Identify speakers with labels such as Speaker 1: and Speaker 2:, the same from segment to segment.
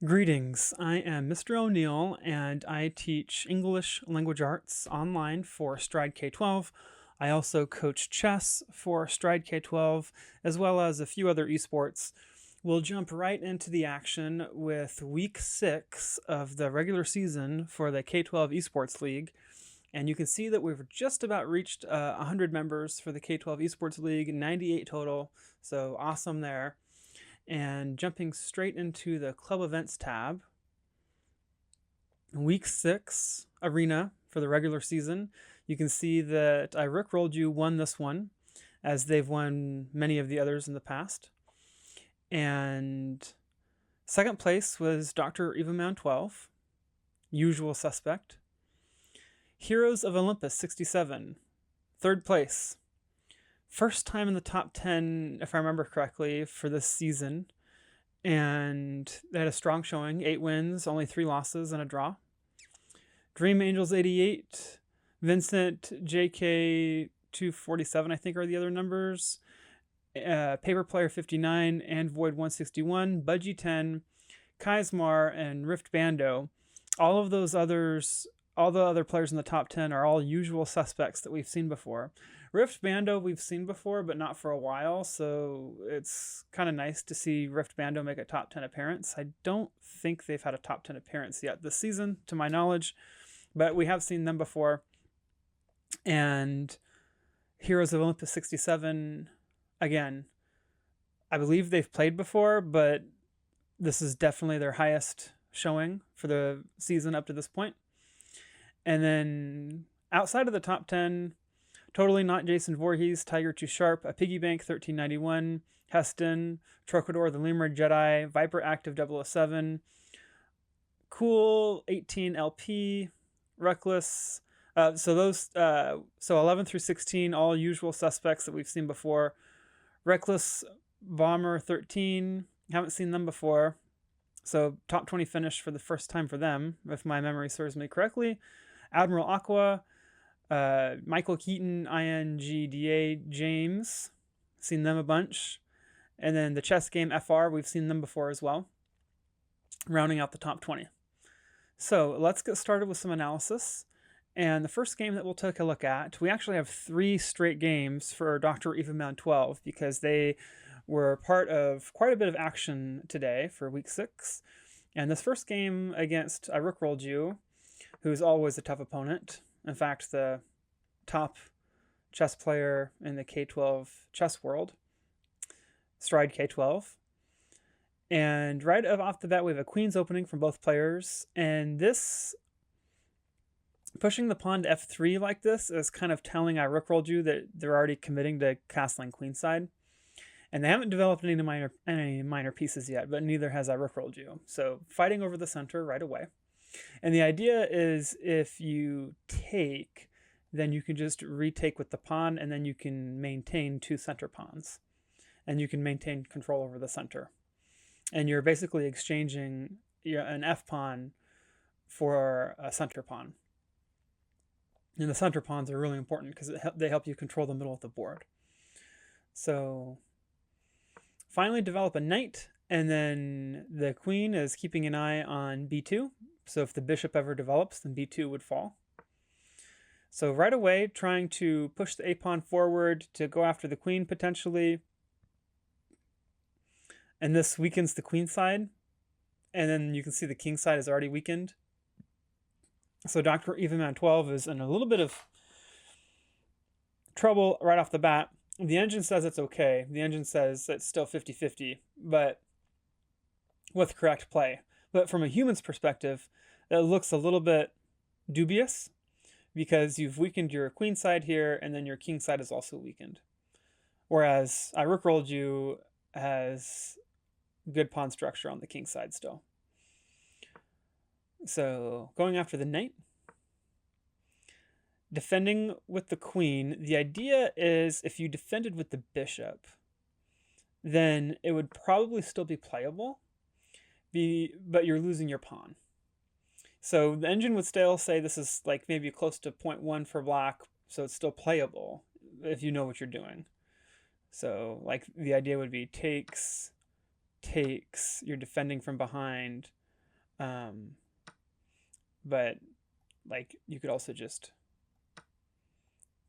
Speaker 1: Greetings, I am Mr. O'Neill and I teach English language arts online for Stride K12. I also coach chess for Stride K12 as well as a few other esports. We'll jump right into the action with week 6 of the regular season for the K12 Esports League. And you can see that we've just about reached 100 members for the K12 Esports League, 98 total, so awesome there. And jumping straight into the club events tab, week 6 arena for the regular season, you can see that I Rickrolled You won this one, as they've won many of the others in the past. And second place was Dr. Evaman 12, usual suspect. Heroes of Olympus 67, third place. First time in the top 10, if I remember correctly, for this season. And they had a strong showing, 8 wins, only 3 losses, and a draw. Dream Angels 88, Vincent JK 247, I think are the other numbers. Paper Player 59, and Void 161, Budgie 10, Kaismar, and Rift Bando. All of those others, all the other players in the top 10 are all usual suspects that we've seen before. Rift Bando we've seen before, but not for a while, so it's kind of nice to see Rift Bando make a top 10 appearance. I don't think they've had a top 10 appearance yet this season, to my knowledge, but we have seen them before. And Heroes of Olympus 67, again, I believe they've played before, but this is definitely their highest showing for the season up to this point. And then outside of the top 10, Totally Not Jason Voorhees, Tiger Too Sharp, A Piggy Bank 1391, Heston, Trocador the Lemur Jedi, Viper Active 007, Cool 18 LP, Reckless. So 11 through 16, all usual suspects that we've seen before. Reckless Bomber 13, haven't seen them before. So top 20 finish for the first time for them, if my memory serves me correctly. Admiral Aqua, Michael Keaton, INGDA, James, seen them a bunch. And then the chess game FR, we've seen them before as well, rounding out the top 20. So let's get started with some analysis. And the first game that we'll take a look at, we actually have 3 straight games for Dr. Evaman 12 because they were part of quite a bit of action today for week 6. And this first game against I Rickrolled You, who's always a tough opponent. In fact, the top chess player in the K12 chess world, Stride K12. And right off the bat, we have a queen's opening from both players. And this, pushing the pawn to f3 like this is kind of telling I Rickrolled You that they're already committing to castling queenside. And they haven't developed any minor pieces yet, but neither has I Rickrolled You. So fighting over the center right away. And the idea is if you take, then you can just retake with the pawn, and then you can maintain 2 center pawns. And you can maintain control over the center. And you're basically exchanging an f-pawn for a center pawn. And the center pawns are really important because they help you control the middle of the board. So finally develop a knight, and then the queen is keeping an eye on b2. So if the bishop ever develops, then b2 would fall. So right away, trying to push the a-pawn forward to go after the queen potentially. And this weakens the queen side. And then you can see the king side is already weakened. So Dr. Evaman 12 is in a little bit of trouble right off the bat. The engine says it's okay. The engine says it's still 50-50, but with correct play. But from a human's perspective, it looks a little bit dubious because you've weakened your queen side here, and then your king side is also weakened. Whereas I Rickrolled You has good pawn structure on the king side still. So going after the knight. Defending with the queen, the idea is if you defended with the bishop, then it would probably still be playable, but you're losing your pawn. So the engine would still say this is like maybe close to 0.1 for black, so it's still playable if you know what you're doing. So like the idea would be takes, you're defending from behind, But like you could also just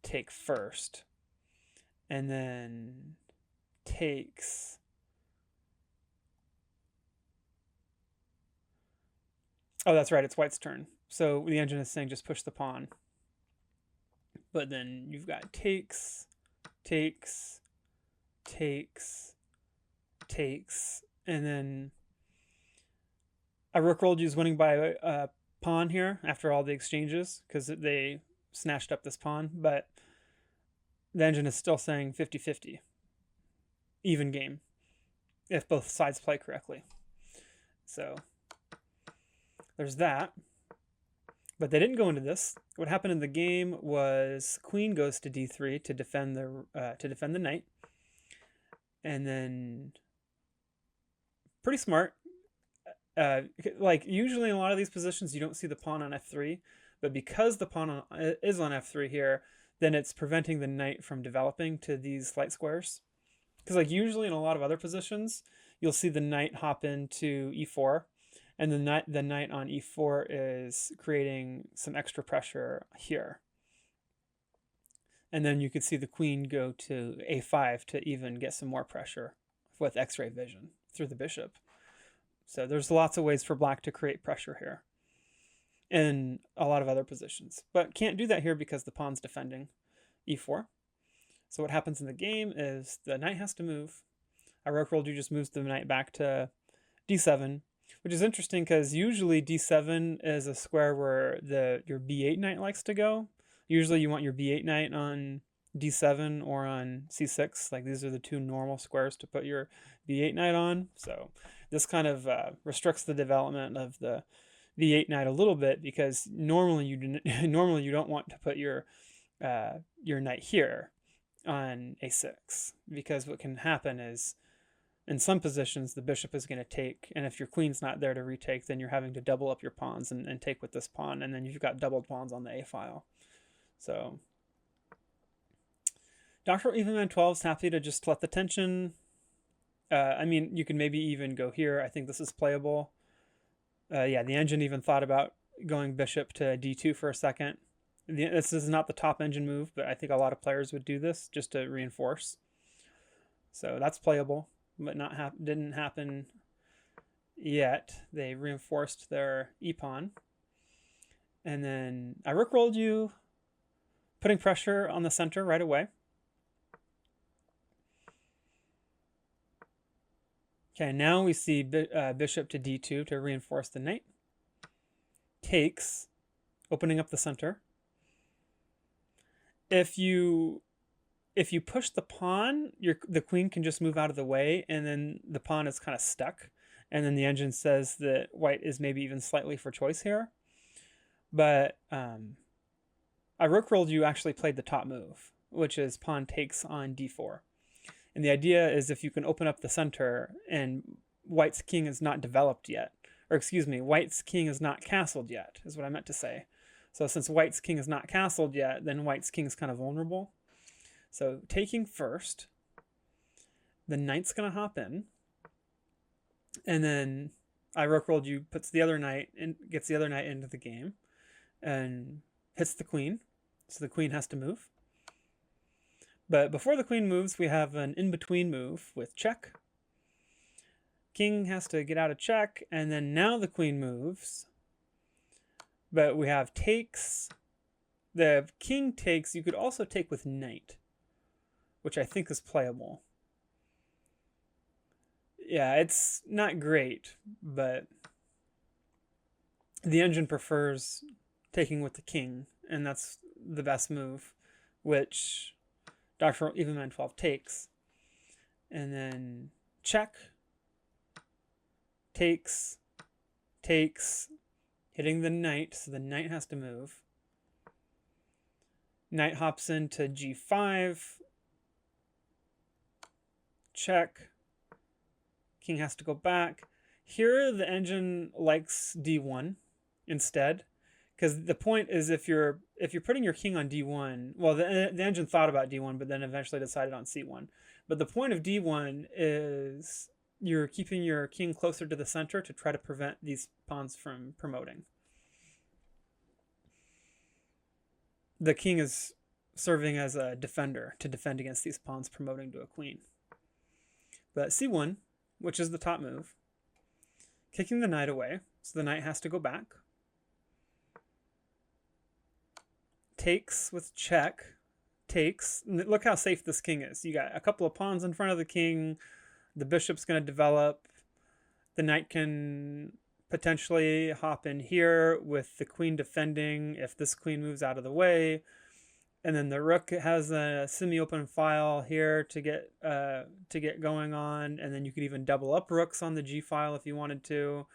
Speaker 1: take first, and then takes. Oh, that's right. It's white's turn. So the engine is saying just push the pawn. But then you've got takes, takes, takes, takes, and then a rook rolled you is winning by a pawn here after all the exchanges because they snatched up this pawn. But the engine is still saying 50-50, even game, if both sides play correctly. So there's that. But they didn't go into this. What happened in the game was queen goes to d3 to defend the knight, and then pretty smart. Like usually in a lot of these positions you don't see the pawn on f3, but because the pawn is on f3 here, then it's preventing the knight from developing to these light squares. Because like usually in a lot of other positions you'll see the knight hop into e4, and the knight on e4 is creating some extra pressure here. And then you could see the queen go to a5 to even get some more pressure with x-ray vision through the bishop. So there's lots of ways for black to create pressure here in a lot of other positions. But can't do that here because the pawn's defending e4. So what happens in the game is the knight has to move. A rook rolled you just moves the knight back to d7, which is interesting because usually d7 is a square where your b8 knight likes to go. Usually you want your b8 knight on d7 or on c6. Like these are the two normal squares to put your b8 knight on. So this kind of restricts the development of the b8 knight a little bit, because normally you don't want to put your knight here on a6, because what can happen is in some positions the bishop is going to take, and if your queen's not there to retake, then you're having to double up your pawns and take with this pawn, and then you've got doubled pawns on the a file. So Dr. Evenman 12 is happy to just let the tension. I mean, you can maybe even go here. I think this is playable. Yeah, the engine even thought about going bishop to d2 for a second. This is not the top engine move, but I think a lot of players would do this just to reinforce. So that's playable, but didn't happen yet. They reinforced their e-pawn. And then I rook rolled you, putting pressure on the center right away. Okay, now we see bishop to d2 to reinforce the knight. Takes, opening up the center. If you push the pawn, the queen can just move out of the way, and then the pawn is kind of stuck. And then the engine says that white is maybe even slightly for choice here. But I rook rolled you actually played the top move, which is pawn takes on d4. And the idea is if you can open up the center and white's king is not developed yet, or excuse me, white's king is not castled yet, is what I meant to say. So since white's king is not castled yet, then white's king is kind of vulnerable. So taking first, the knight's going to hop in, and then I rook rolled you puts the other knight and gets the other knight into the game and hits the queen. So the queen has to move. But before the queen moves, we have an in-between move with check. King has to get out of check, and then now the queen moves. But we have takes. The king takes. You could also take with knight, which I think is playable. Yeah, it's not great, but the engine prefers taking with the king, and that's the best move, which Dr. Evenman 12 takes. And then check, takes, hitting the knight, so the knight has to move. Knight hops into g5, check, king has to go back. Here the engine likes d1 instead, because the point is if you're putting your king on d1, well, the engine thought about d1, but then eventually decided on c1. But the point of d1 is you're keeping your king closer to the center to try to prevent these pawns from promoting. The king is serving as a defender to defend against these pawns promoting to a queen. But c1, which is the top move, kicking the knight away, so the knight has to go back. Takes with check, takes. Look how safe this king is. You got a couple of pawns in front of the king. The bishop's going to develop. The knight can potentially hop in here with the queen defending if this queen moves out of the way. And then the rook has a semi-open file here to get going on. And then you could even double up rooks on the g file if you wanted to.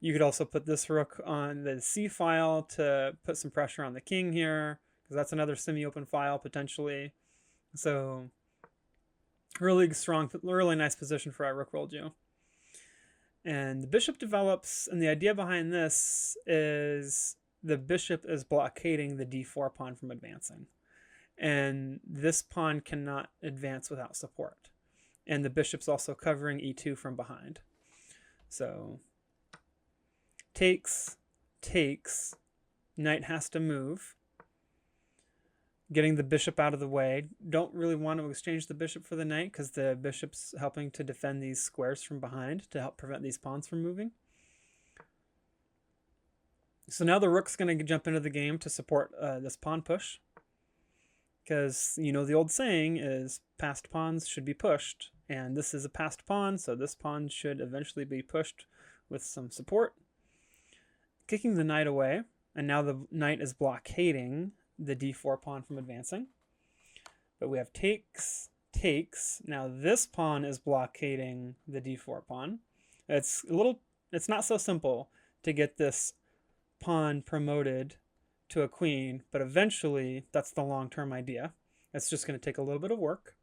Speaker 1: You could also put this rook on the c file to put some pressure on the king here, because that's another semi-open file potentially. So really strong, really nice position for I rook rolled you. And the bishop develops, and the idea behind this is the bishop is blockading the d4 pawn from advancing. And this pawn cannot advance without support. And the bishop's also covering e2 from behind. So takes, takes, knight has to move, getting the bishop out of the way. Don't really want to exchange the bishop for the knight because the bishop's helping to defend these squares from behind to help prevent these pawns from moving. So now the rook's going to jump into the game to support this pawn push, because you know the old saying is passed pawns should be pushed, and this is a passed pawn, so this pawn should eventually be pushed with some support. Kicking the knight away, and now the knight is blockading the d4 pawn from advancing. But we have takes, takes. Now this pawn is blockading the d4 pawn. It's not so simple to get this pawn promoted to a queen, but eventually that's the long-term idea. It's just going to take a little bit of work.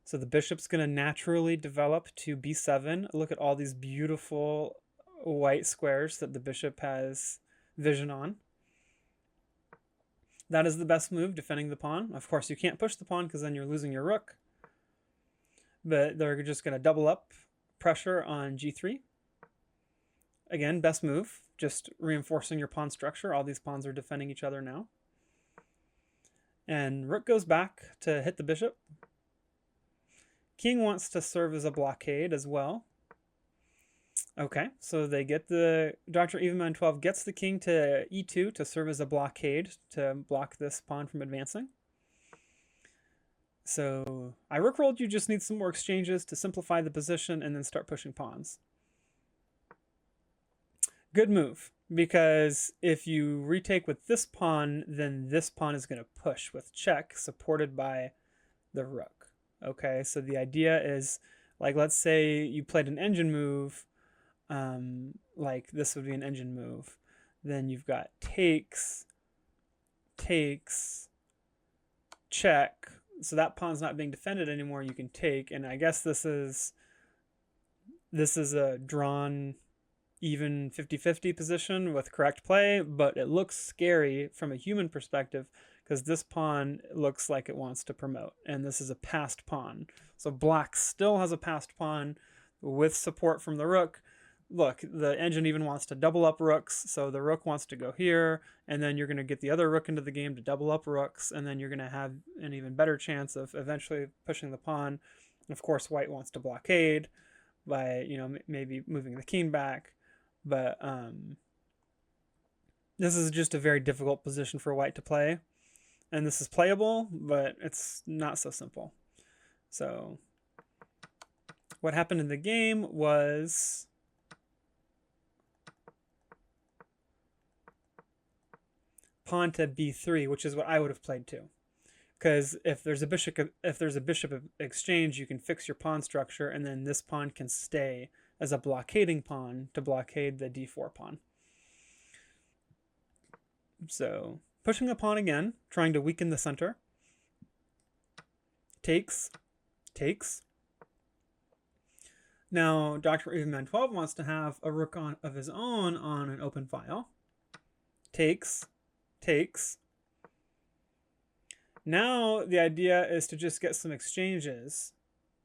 Speaker 1: So the bishop's going to naturally develop to b7. Look at all these beautiful white squares that the bishop has vision on. That is the best move, defending the pawn. Of course, you can't push the pawn because then you're losing your rook. But they're just going to double up pressure on g3. Again, best move, just reinforcing your pawn structure. All these pawns are defending each other now. And rook goes back to hit the bishop. King wants to serve as a blockade as well. Okay, so they get Dr. Evenman 12 gets the king to e2 to serve as a blockade to block this pawn from advancing. So I rook rolled you just need some more exchanges to simplify the position and then start pushing pawns. Good move, because if you retake with this pawn, then this pawn is going to push with check, supported by the rook. Okay, so the idea is, like, let's say you played an engine move, like this would be an engine move. Then you've got takes, takes, check. So that pawn's not being defended anymore. You can take, and I guess this is a drawn even 50-50 position with correct play, but it looks scary from a human perspective because this pawn looks like it wants to promote, and this is a passed pawn. So black still has a passed pawn with support from the rook. Look, the engine even wants to double up rooks, so the rook wants to go here, and then you're going to get the other rook into the game to double up rooks, and then you're going to have an even better chance of eventually pushing the pawn. And of course, white wants to blockade by, you know, maybe moving the king back. But this is just a very difficult position for white to play. And this is playable, but it's not so simple. So what happened in the game was pawn to b3, which is what I would have played too. Because if there's a bishop exchange, you can fix your pawn structure, and then this pawn can stay as a blockading pawn to blockade the d4 pawn. So pushing a pawn again, trying to weaken the center. Takes, takes. Now Dr. Evenman 12 wants to have a rook of his own on an open file. Takes, takes. Now the idea is to just get some exchanges,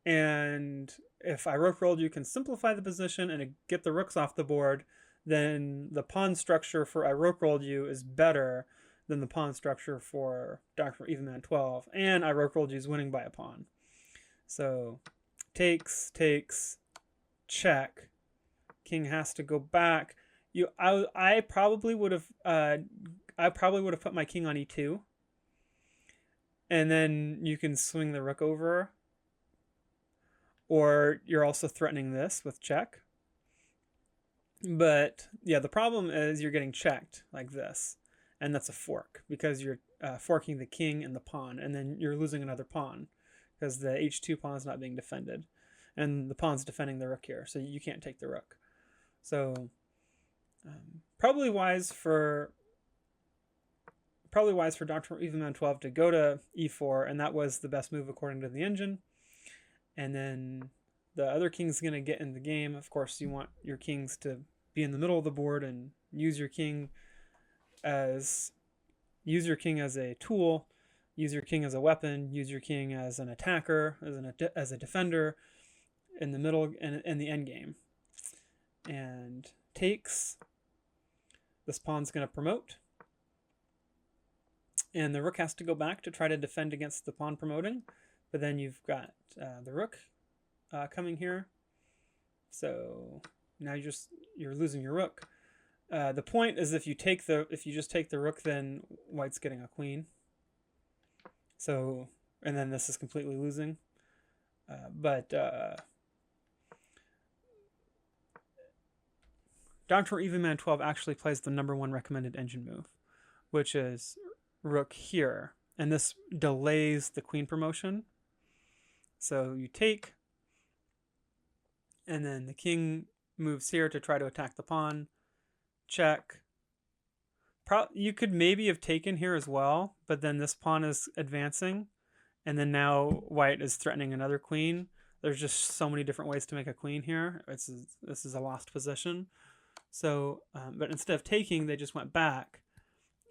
Speaker 1: and if I rook rolled you can simplify the position and get the rooks off the board, then the pawn structure for I rook rolled you is better than the pawn structure for Dr. Evenman 12, and I rook rolled you is winning by a pawn. So takes, check. King has to go back. I probably would have put my king on e2, and then you can swing the rook over, or you're also threatening this with check. But yeah, the problem is you're getting checked like this, and that's a fork because you're forking the king and the pawn, and then you're losing another pawn because the h2 pawn is not being defended, and the pawn's defending the rook here, so you can't take the rook. So probably wise for Dr. Evenman 12 to go to e4, and that was the best move according to the engine. And then the other king's going to get in the game. Of course, you want your kings to be in the middle of the board and use your king as a tool, use your king as a weapon, use your king as an attacker, as a defender in the middle and in the end game. And takes. This pawn's going to promote. And the rook has to go back to try to defend against the pawn promoting. But then you've got the rook coming here. So now you're losing your rook. The point is if you just take the rook, then white's getting a queen. So, and then this is completely losing. Dr. Evenman 12 actually plays the #1 recommended engine move, which is rook here. And this delays the queen promotion. So you take, and then the king moves here to try to attack the pawn. Check. You could maybe have taken here as well, but then this pawn is advancing, and then now white is threatening another queen. There's just so many different ways to make a queen here. This is a lost position. So, but instead of taking, they just went back,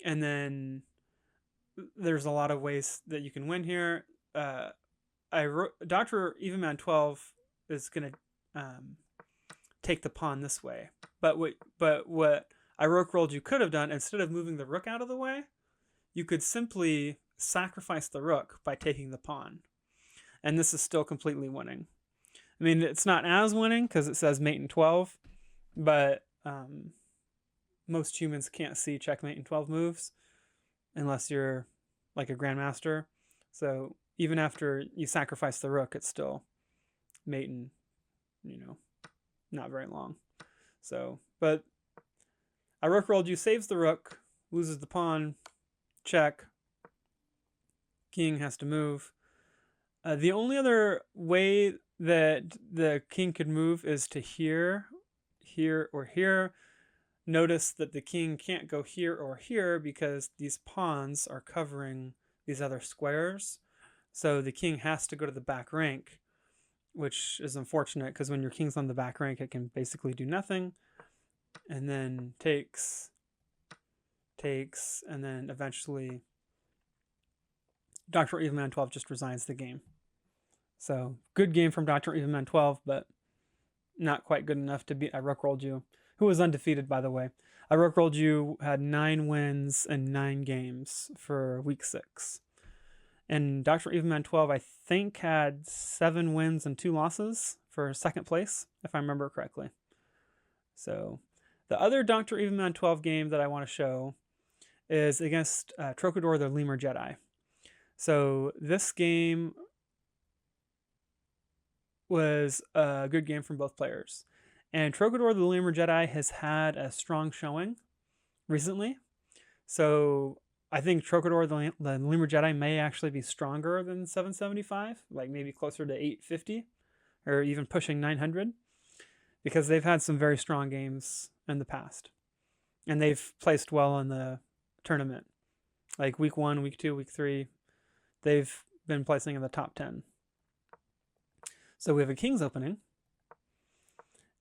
Speaker 1: and then there's a lot of ways that you can win here. Dr. Evenman 12 is going to take the pawn this way, but what I rook rolled you could have done, instead of moving the rook out of the way, you could simply sacrifice the rook by taking the pawn, and this is still completely winning. I mean, it's not as winning because it says mate in 12, but most humans can't see checkmate in 12 moves unless you're like a grandmaster. So even after you sacrifice the rook, it's still mate in, not very long. So, but I rook rolled you, saves the rook, loses the pawn, check. King has to move. The only other way that the king could move is to here, or here. Notice that the king can't go here or here because these pawns are covering these other squares. So the king has to go to the back rank, which is unfortunate because when your king's on the back rank, it can basically do nothing. And then takes, and then eventually Dr. Evenman 12 just resigns the game. So good game from Dr. Evenman 12, but not quite good enough to beat I rook rolled you, who was undefeated, by the way. I rook rolled you had 9 wins and 9 games for week 6. And Dr. Evenman 12, I think, had 7 wins and 2 losses for second place, if I remember correctly. So the other Dr. Evenman 12 game that I want to show is against Trocador the Lemur Jedi. So this game was a good game from both players. And Trocador the Lemur Jedi has had a strong showing recently. So I think Trocador the Lemur Jedi may actually be stronger than 775, like maybe closer to 850 or even pushing 900, because they've had some very strong games in the past. And they've placed well in the tournament. Like week 1, week 2, week 3, they've been placing in the top 10. So we have a King's Opening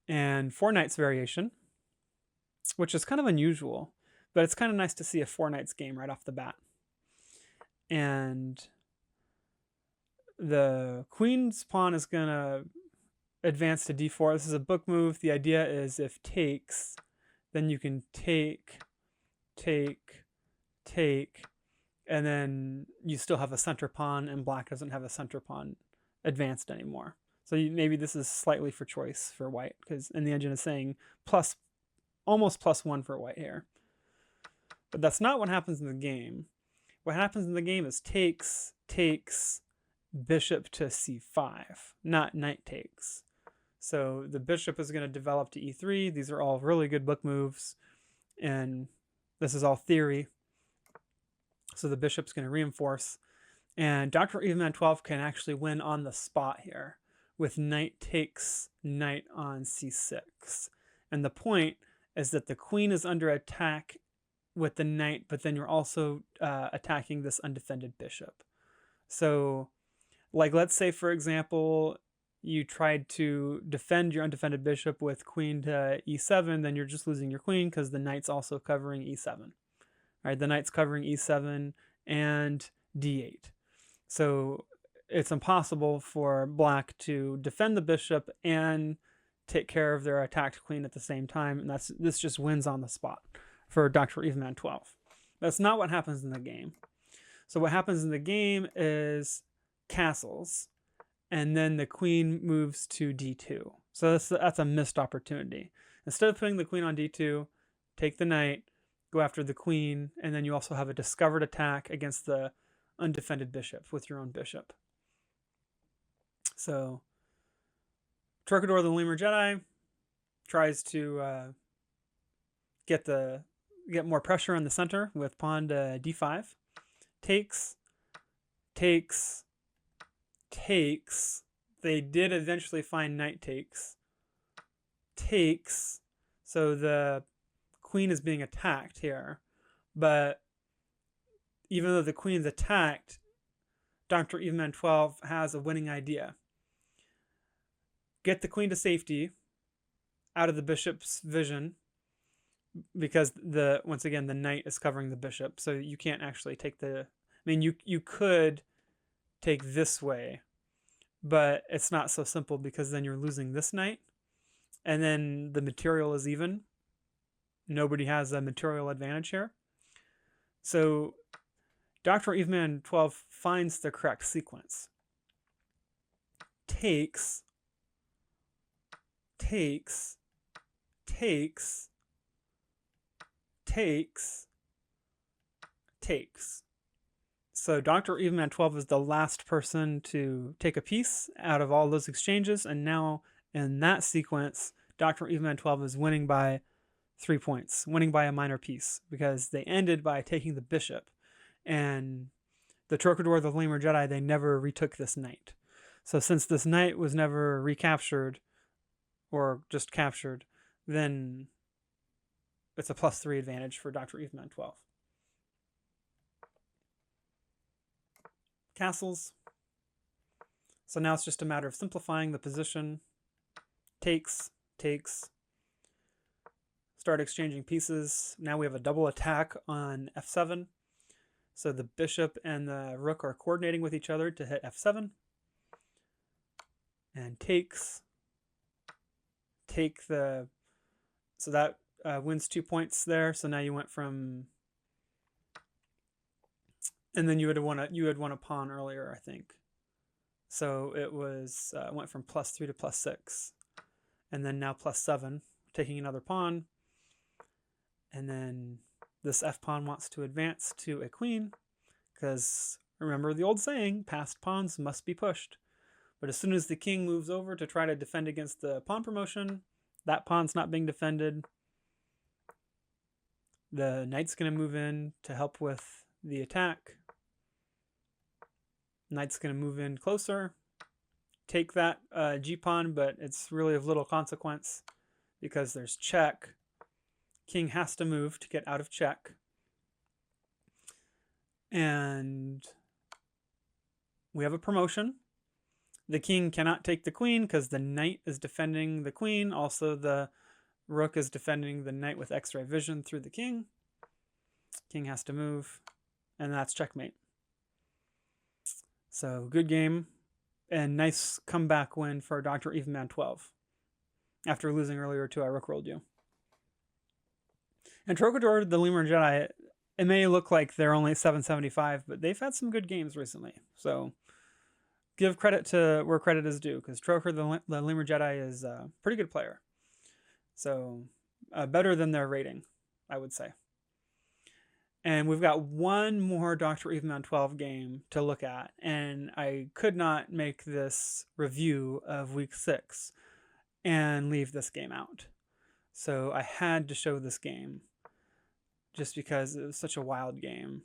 Speaker 1: and 4 Knights variation, which is kind of unusual, but it's kind of nice to see a 4 Knights game right off the bat. And the Queen's pawn is going to advance to d4. This is a book move. The idea is if takes, then you can take, and then you still have a center pawn, and black doesn't have a center pawn advanced anymore. So maybe this is slightly for choice for white, because in the engine is saying almost +1 for white here. But that's not what happens in the game. What happens in the game is takes, bishop to c5, not knight takes. So the bishop is going to develop to e3. These are all really good book moves, and this is all theory. So the bishop's going to reinforce, and Dr. Eveman 12 can actually win on the spot here with knight takes knight on c6. And the point is that the queen is under attack with the knight, but then you're also attacking this undefended bishop. So, like, let's say, for example, you tried to defend your undefended bishop with queen to e7, then you're just losing your queen because the knight's also covering e7. Right, the knight's covering e7 and d8. So it's impossible for black to defend the bishop and take care of their attacked queen at the same time, and this just wins on the spot for Dr. Eveman 12. That's not what happens in the game. So what happens in the game is castles, and then the queen moves to d2. So that's a missed opportunity. Instead of putting the queen on d2, take the knight, go after the queen, and then you also have a discovered attack against the undefended bishop with your own bishop. So Torquedor the Lemur Jedi tries to get more pressure on the center with pawn to d5. Takes. They did eventually find knight takes. So the queen is being attacked here, but even though the queen's attacked, Dr. Eveman 12 has a winning idea. Get the queen to safety out of the bishop's vision, because once again the knight is covering the bishop, so you can't actually take you could take this way, but it's not so simple, because then you're losing this knight, and then the material is even. Nobody has a material advantage here. So Dr. Eveman 12 finds the correct sequence. Takes. So Dr. Eveman 12 is the last person to take a piece out of all those exchanges, and now in that sequence, Dr. Eveman 12 is winning by 3 points, winning by a minor piece, because they ended by taking the bishop, and the Torquedor the Lemur Jedi, they never retook this knight. So since this knight was never recaptured or just captured, then it's a +3 advantage for Dr. Eveman 12. Castles. So now it's just a matter of simplifying the position. Takes. Start exchanging pieces. Now we have a double attack on f7. So the bishop and the rook are coordinating with each other to hit f7. And takes. So that wins 2 points there. So now you went from, and then you had won a pawn earlier, I think. So it was went from +3 to +6, and then now +7, taking another pawn. And then this f pawn wants to advance to a queen, because remember the old saying, passed pawns must be pushed. But as soon as the king moves over to try to defend against the pawn promotion, that pawn's not being defended. The knight's going to move in to help with the attack. Knight's going to move in closer, take that g-pawn, but it's really of little consequence because there's check. King has to move to get out of check. And we have a promotion. The king cannot take the queen because the knight is defending the queen. Also, the rook is defending the knight with X-ray vision through the king. King has to move, and that's checkmate. So good game. And nice comeback win for Dr. Evenman 12 after losing earlier to I Rookrolled You. And Trocador, the Lemur Jedi, it may look like they're only 775, but they've had some good games recently. So give credit to where credit is due, because Trocador, the Lemur Jedi, is a pretty good player. So better than their rating, I would say. And we've got one more Dr. Evenman 12 game to look at, and I could not make this review of week 6 and leave this game out. So I had to show this game just because it was such a wild game.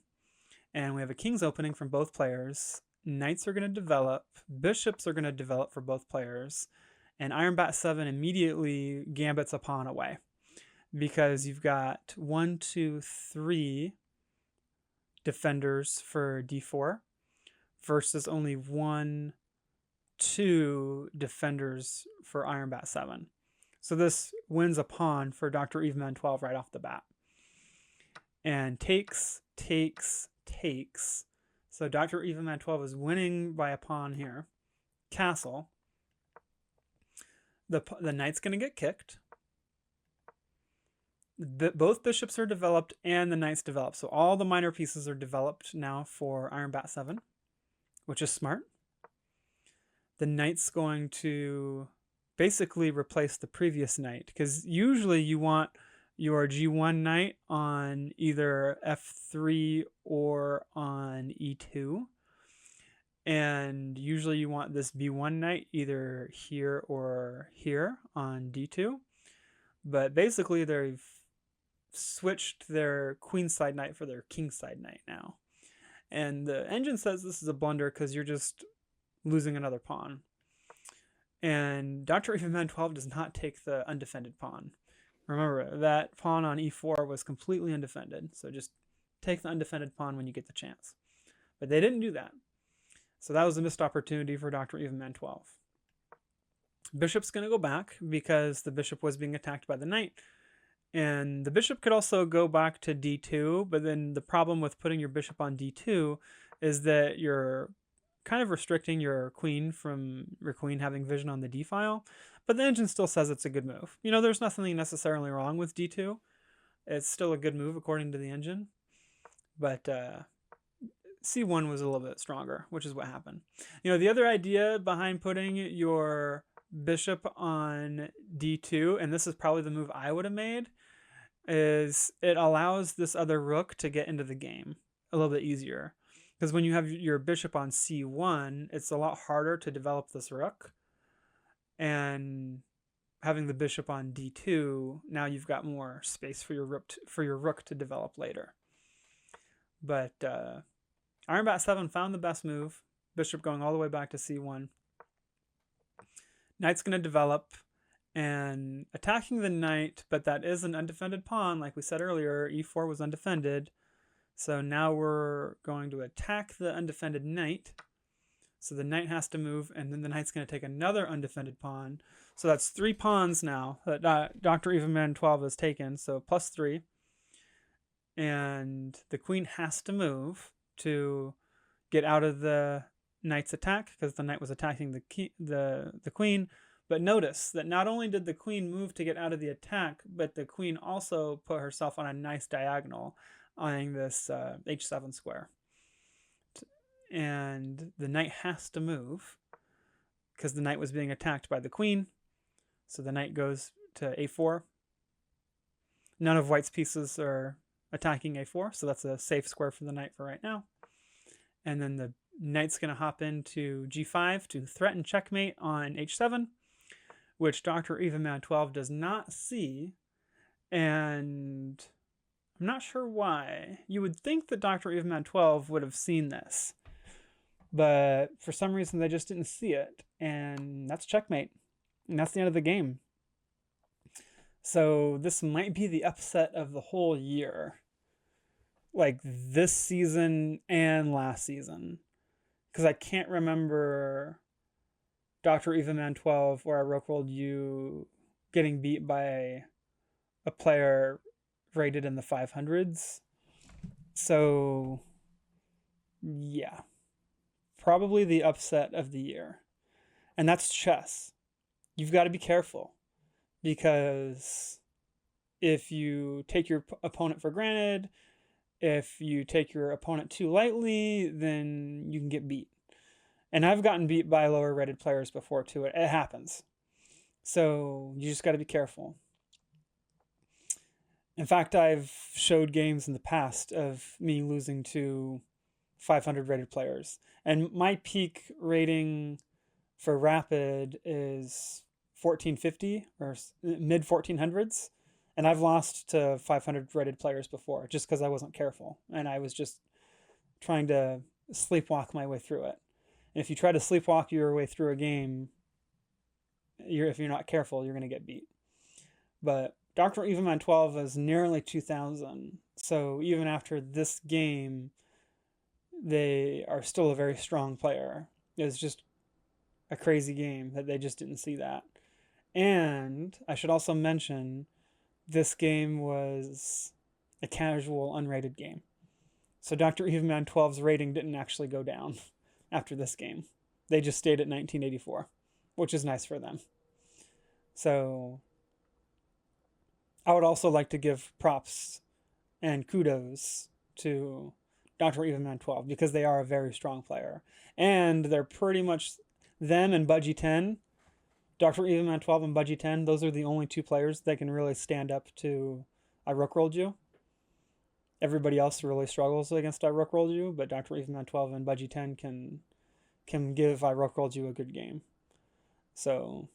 Speaker 1: And we have a King's opening from both players. Knights are going to develop. Bishops are going to develop for both players. And Iron Bat 7 immediately gambits a pawn away, because you've got 1, 2, 3 defenders for d4 versus only 1, 2 defenders for Iron Bat 7. So this wins a pawn for Dr. Evenman 12 right off the bat. And takes. So Dr. Evenman 12 is winning by a pawn here. Castle. The knight's going to get kicked. Both bishops are developed and the knight's developed. So all the minor pieces are developed now for Iron Bat 7, which is smart. The knight's going to basically replace the previous knight, because usually you want your G1 knight on either F3 or on E2. And usually you want this B1 knight either here or here on D2. But basically they've switched their queenside knight for their kingside knight now. And the engine says this is a blunder because you're just losing another pawn. And Dr. Evenman 12 does not take the undefended pawn. Remember, that pawn on E4 was completely undefended. So just take the undefended pawn when you get the chance. But they didn't do that. So that was a missed opportunity for Dr. Evenman 12. Bishop's going to go back because the bishop was being attacked by the knight. And the bishop could also go back to D2, but then the problem with putting your bishop on D2 is that you're kind of restricting your queen from your queen having vision on the D file. But the engine still says it's a good move. You know, there's nothing necessarily wrong with D2. It's still a good move according to the engine. But C1 was a little bit stronger, which is what happened. You know, the other idea behind putting your bishop on D2, and this is probably the move I would have made, is it allows this other rook to get into the game a little bit easier. Because when you have your bishop on C1, it's a lot harder to develop this rook. And having the bishop on D2, now you've got more space for your rook to develop later. But Iron Bat 7 found the best move. Bishop going all the way back to C1. Knight's going to develop and attacking the knight, but that is an undefended pawn. Like we said earlier, E4 was undefended. So now we're going to attack the undefended knight. So the knight has to move, and then the knight's going to take another undefended pawn. So that's 3 pawns now that Dr. Evenman 12 has taken, so plus 3. And the queen has to move to get out of the knight's attack, because the knight was attacking the queen. But notice that not only did the queen move to get out of the attack, but the queen also put herself on a nice diagonal, eyeing this H7 square. And the knight has to move because the knight was being attacked by the queen. So the knight goes to A4. None of white's pieces are attacking A4, so that's a safe square for the knight for right now. And then the knight's going to hop into G5 to threaten checkmate on H7, which Dr. Evenman 12 does not see. And I'm not sure why. You would think that Dr. Evenman 12 would have seen this, but for some reason they just didn't see it, and that's checkmate. And that's the end of the game. So this might be the upset of the whole year. Like this season and last season. Because I can't remember Dr. Evenman 12 where I rolled you getting beat by a player rated in the 500s. So yeah, probably the upset of the year. And that's chess. You've got to be careful, because if you take your opponent for granted, if you take your opponent too lightly, then you can get beat. And I've gotten beat by lower rated players before too. It happens. So you just got to be careful. In fact, I've showed games in the past of me losing to 500 rated players. And my peak rating for Rapid is 1450 or mid 1400s. And I've lost to 500 rated players before just because I wasn't careful. And I was just trying to sleepwalk my way through it. And if you try to sleepwalk your way through a game, if you're not careful, you're going to get beat. But Dr. Evenman 12 is nearly 2000. So even after this game, they are still a very strong player. It's just a crazy game that they just didn't see that. And I should also mention, this game was a casual, unrated game. So Dr. Evenman 12's rating didn't actually go down after this game. They just stayed at 1984, which is nice for them. So I would also like to give props and kudos to Dr. Evenman 12 because they are a very strong player. And they're pretty much them and Budgie 10. Dr. Evenman 12 and Budgie 10, those are the only two players that can really stand up to I Rook Rolled You. Everybody else really struggles against I Rook Rolled You, but Dr. Evenman 12 and Budgie 10 can give I Rook Rolled You a good game. So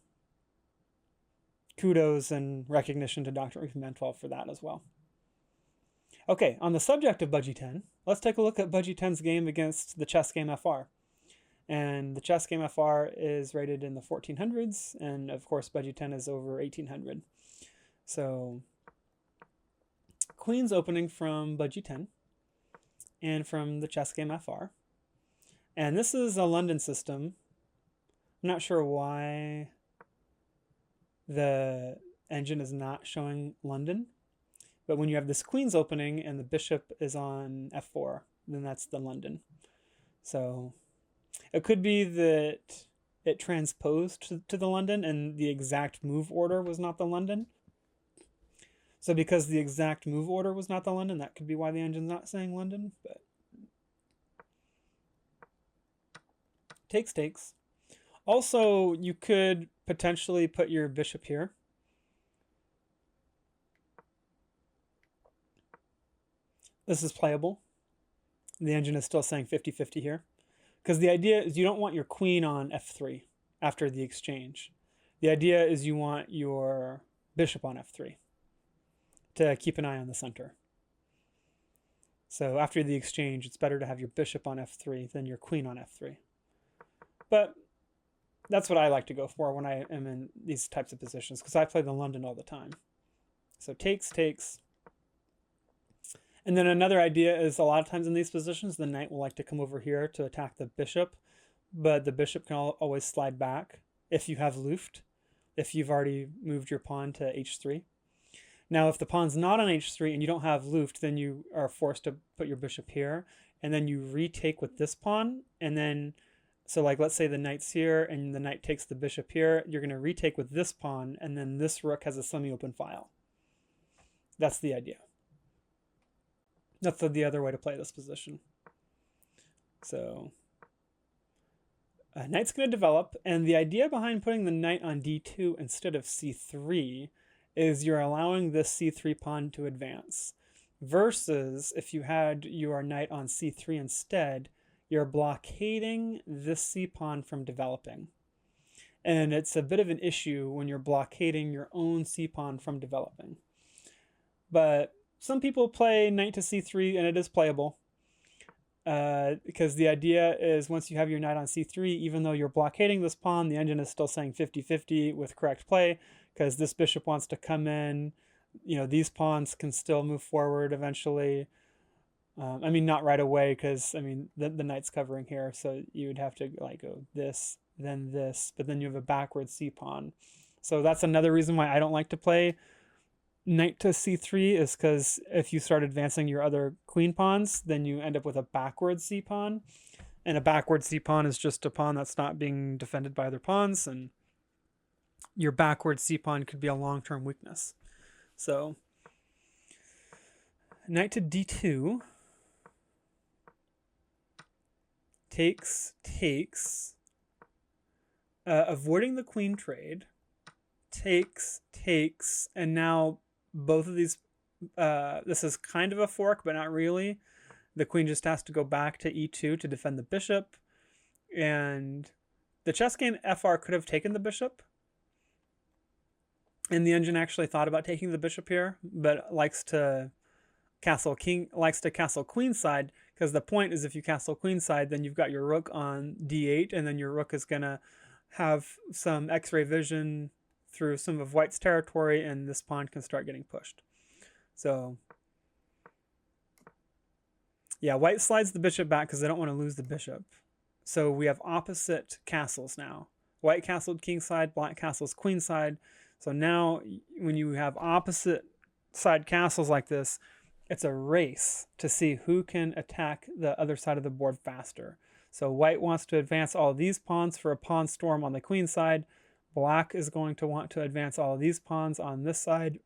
Speaker 1: kudos and recognition to Dr. Evenman 12 for that as well. Okay, on the subject of Budgie 10, let's take a look at Budgie 10's game against the Chess Game FR. And the Chess Game FR is rated in the 1400s, and of course Budgie 10 is over 1800. So Queen's opening from Budgie 10 and from the Chess Game FR. And this is a London system. I'm not sure why the engine is not showing London, but when you have this Queen's opening and the bishop is on F4, then that's the London. So it could be that it transposed to the London and the exact move order was not the London. So because the exact move order was not the London, that could be why the engine's not saying London. But takes. Also, you could potentially put your bishop here. This is playable. The engine is still saying 50-50 here. Because the idea is you don't want your queen on F3 after the exchange. The idea is you want your bishop on F3 to keep an eye on the center. So after the exchange, it's better to have your bishop on F3 than your queen on F3. But that's what I like to go for when I am in these types of positions, because I play the London all the time. So takes. And then another idea is a lot of times in these positions, the knight will like to come over here to attack the bishop, but the bishop can always slide back if you have Luft, if you've already moved your pawn to H3. Now, if the pawn's not on H3 and you don't have Luft, then you are forced to put your bishop here, and then you retake with this pawn, and then, so like let's say the knight's here and the knight takes the bishop here, you're going to retake with this pawn, and then this rook has a semi-open file. That's the idea. That's the other way to play this position. So knight's going to develop, and the idea behind putting the knight on D2 instead of C3 is you're allowing this C3 pawn to advance. Versus if you had your knight on C3 instead, you're blockading this C pawn from developing. And it's a bit of an issue when you're blockading your own C pawn from developing. But some people play knight to C3 and it is playable. Because the idea is once you have your knight on C3, even though you're blockading this pawn, the engine is still saying 50-50 with correct play, because this bishop wants to come in. You know, these pawns can still move forward eventually. I mean, not right away, because, I mean, the knight's covering here, so you would have to, like, go this, then this, but then you have a backward C pawn. So that's another reason why I don't like to play knight to C3, is because if you start advancing your other queen pawns, then you end up with a backward C pawn. And a backward c-pawn is just a pawn that's not being defended by other pawns, and your backward c-pawn could be a long-term weakness. So knight to d2, takes, avoiding the queen trade, takes, and now both of these, this is kind of a fork, but not really. The queen just has to go back to e2 to defend the bishop, and the chess game FR could have taken the bishop, and the engine actually thought about taking the bishop here, but likes to castle queenside, because the point is if you castle queenside, then you've got your rook on d8, and then your rook is going to have some x-ray vision through some of white's territory, and this pawn can start getting pushed. So yeah, white slides the bishop back because they don't want to lose the bishop. So we have opposite castles now. White castled kingside, black castles queenside. So now when you have opposite side castles like this, it's a race to see who can attack the other side of the board faster. So white wants to advance all these pawns for a pawn storm on the queen side. Black is going to want to advance all of these pawns on this side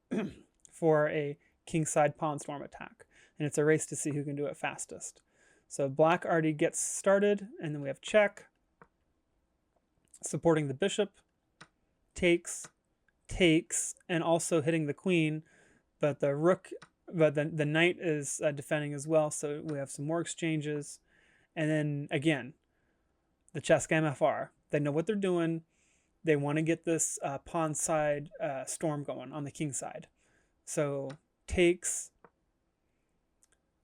Speaker 1: for a kingside pawn storm attack. And it's a race to see who can do it fastest. So black already gets started, and then we have check, supporting the bishop, takes, and also hitting the queen, but the rook, but the knight is defending as well, so we have some more exchanges. And then again, the chess game FR, they know what they're doing. They want to get this pawn side storm going on the king side. So takes,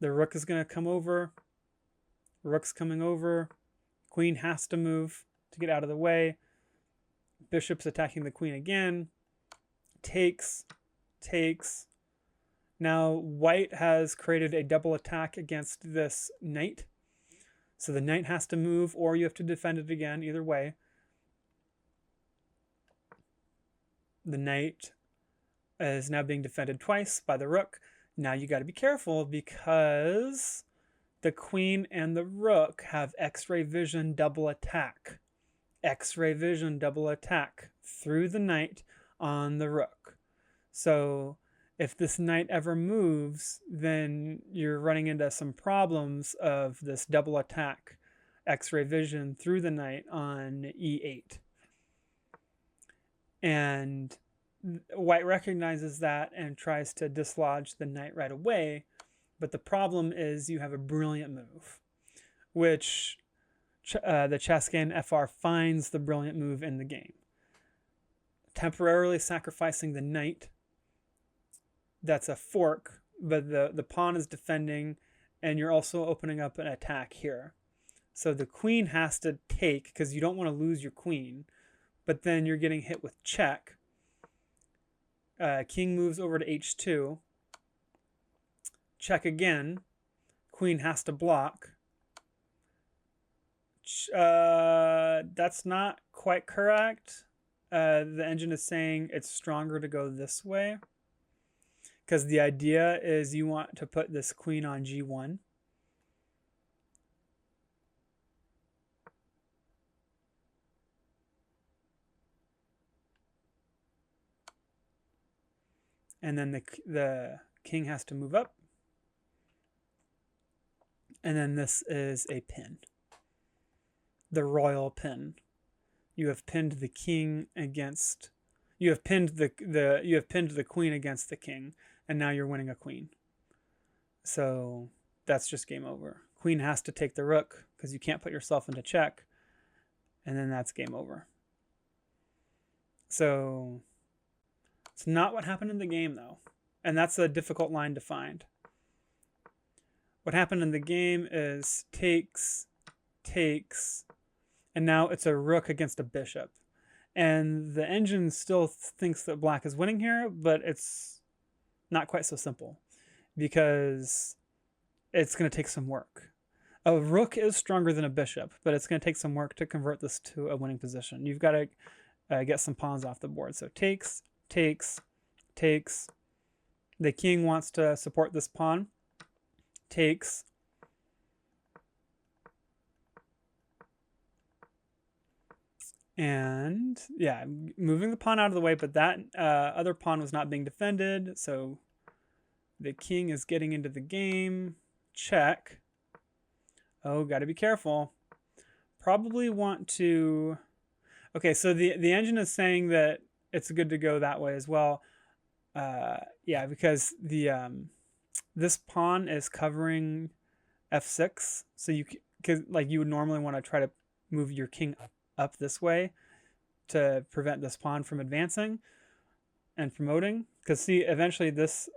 Speaker 1: the rook is going to come over, rook's coming over, queen has to move to get out of the way, bishop's attacking the queen again, takes. Now white has created a double attack against this knight, so the knight has to move, or you have to defend it again, either way. The knight is now being defended twice by the rook. Now you got to be careful because the queen and the rook have x-ray vision double attack. X-ray vision double attack through the knight on the rook. So if this knight ever moves, then you're running into some problems of this double attack x-ray vision through the knight on e8. And white recognizes that and tries to dislodge the knight right away, but the problem is you have a brilliant move, which the chess game FR finds the brilliant move in the game. Temporarily sacrificing the knight, that's a fork, but the pawn is defending, and you're also opening up an attack here. So the queen has to take, because you don't want to lose your queen, but then you're getting hit with check. King moves over to h2. Check again. Queen has to block. That's not quite correct. The engine is saying it's stronger to go this way, because the idea is you want to put this queen on g1. And then the king has to move up. And then this is a pin. The royal pin. You have pinned the king against, you have pinned the queen against the king, and now you're winning a queen. So that's just game over. Queen has to take the rook because you can't put yourself into check, and then that's game over. So it's not what happened in the game, though, and that's a difficult line to find. What happened in the game is takes, and now it's a rook against a bishop. And the engine still thinks that black is winning here, but it's not quite so simple because it's going to take some work. A rook is stronger than a bishop, but it's going to take some work to convert this to a winning position. You've got to get some pawns off the board. So takes. The king wants to support this pawn. Takes. And yeah, moving the pawn out of the way, but that other pawn was not being defended, so the king is getting into the game. Check. Oh, got to be careful. Probably want to... Okay, so the engine is saying that it's good to go that way as well. Yeah, because the this pawn is covering f6, so you would normally want to try to move your king up this way to prevent this pawn from advancing and promoting. Because see, eventually this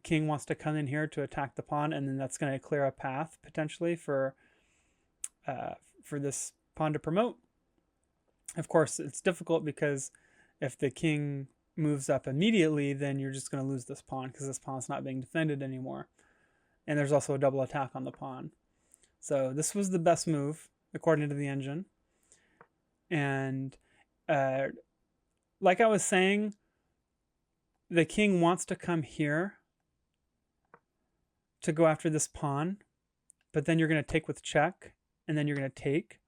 Speaker 1: king wants to come in here to attack the pawn, and then that's going to clear a path potentially for this pawn to promote. Of course, it's difficult because if the king moves up immediately, then you're just going to lose this pawn because this pawn's not being defended anymore. And there's also a double attack on the pawn. So this was the best move, according to the engine. And like I was saying, the king wants to come here to go after this pawn, but then you're going to take with check, and then you're going to take.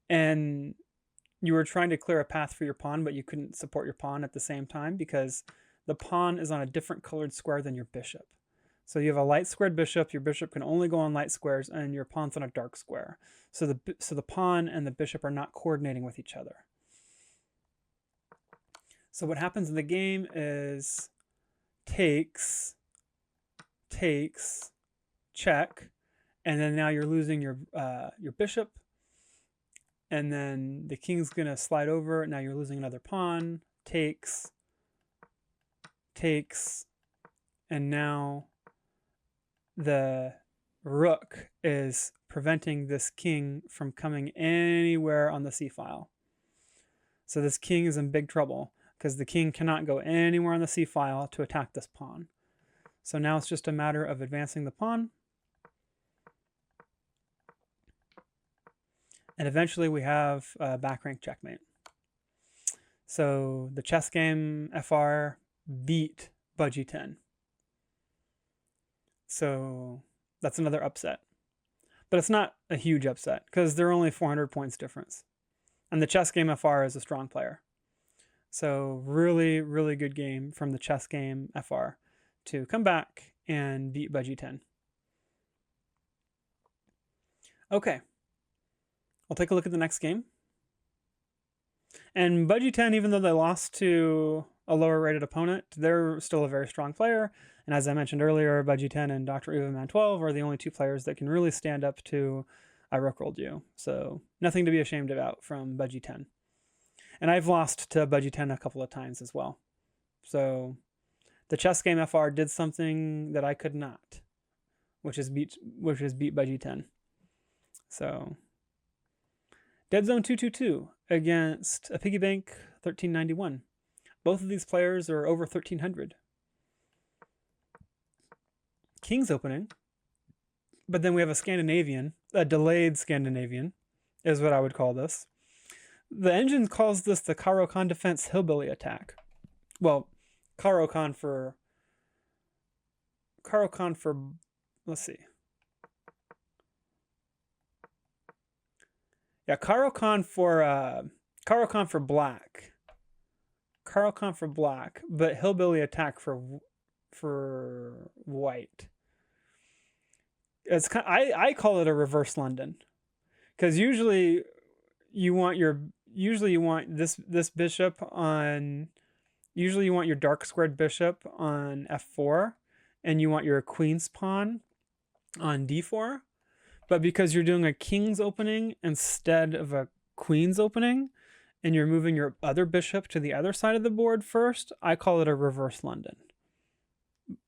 Speaker 1: And you were trying to clear a path for your pawn, but you couldn't support your pawn at the same time because the pawn is on a different colored square than your bishop. So you have a light squared bishop, your bishop can only go on light squares, and your pawn's on a dark square. So the pawn and the bishop are not coordinating with each other. So what happens in the game is takes, check, and then now you're losing your bishop. And then the king's going to slide over. Now you're losing another pawn. Takes. And now the rook is preventing this king from coming anywhere on the c-file. So this king is in big trouble because the king cannot go anywhere on the c-file to attack this pawn. So now it's just a matter of advancing the pawn. And eventually we have back rank checkmate. So the chess game FR beat Budgie 10. So that's another upset. But it's not a huge upset because they're only 400 points difference. And the chess game FR is a strong player. So really, really good game from the chess game FR to come back and beat Budgie 10. Okay. We'll take a look at the next game. And Budgie 10, even though they lost to a lower rated opponent, they're still a very strong player. And as I mentioned earlier, Budgie 10 and Dr. Uwe Man 12 are the only two players that can really stand up to I Rookrolled You. So nothing to be ashamed about from Budgie 10. And I've lost to Budgie 10 a couple of times as well. So the chess game FR did something that I could not, which is beat Budgie 10. So Dead Zone 222 against a Piggy Bank 1391. Both of these players are over 1300. King's opening, but then we have a delayed Scandinavian, is what I would call this. The engine calls this the Caro-Kann defense hillbilly attack. Well, Caro-Kann for, let's see. Yeah, Caro-Kann for black. Caro-Kann for black, but hillbilly attack for white. It's I call it a reverse London, because usually you want this bishop on. Usually you want your dark squared bishop on f4, and you want your queen's pawn on d4. But because you're doing a king's opening instead of a queen's opening, and you're moving your other bishop to the other side of the board first, I call it a reverse London.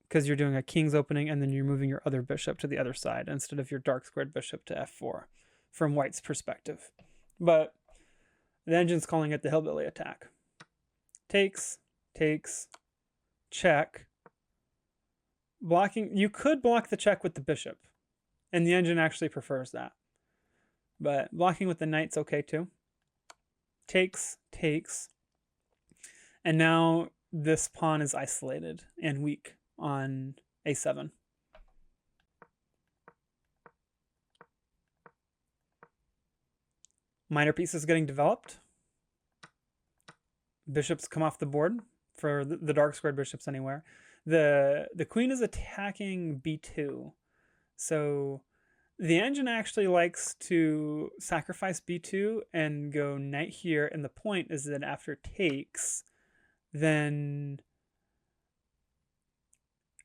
Speaker 1: Because you're doing a king's opening and then you're moving your other bishop to the other side instead of your dark squared bishop to f4 from white's perspective. But the engine's calling it the hillbilly attack. Takes, check. Blocking, you could block the check with the bishop, and the engine actually prefers that. But blocking with the knight's okay too. Takes. And now this pawn is isolated and weak on a7. Minor pieces getting developed. Bishops come off the board for the dark squared bishops anywhere. The queen is attacking b2. So the engine actually likes to sacrifice b2 and go knight here, and the point is that after takes, then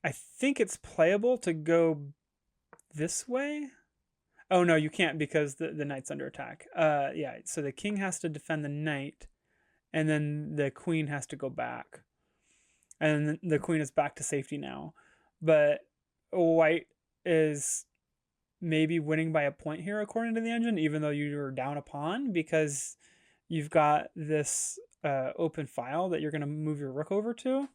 Speaker 1: I think it's playable to go this way. Oh no, you can't because the knight's under attack. Yeah, so the king has to defend the knight, and then the queen has to go back. And the queen is back to safety now. But white is maybe winning by a point here according to the engine, even though you're down a pawn, because you've got this open file that you're going to move your rook over to.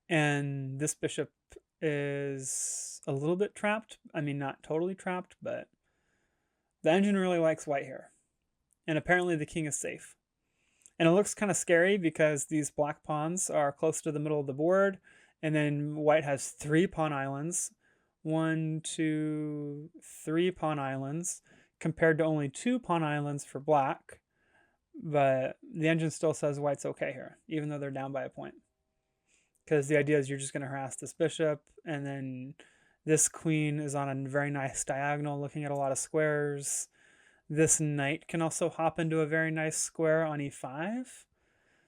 Speaker 1: And this bishop is a little bit trapped. I mean, not totally trapped, but the engine really likes white here. And apparently the king is safe. And it looks kind of scary because these black pawns are close to the middle of the board. And then white has 3 pawn islands. 1, 2, 3 pawn islands compared to only 2 pawn islands for black. But the engine still says white's okay here, even though they're down by a point. Because the idea is you're just going to harass this bishop, and then this queen is on a very nice diagonal looking at a lot of squares. This knight can also hop into a very nice square on e5.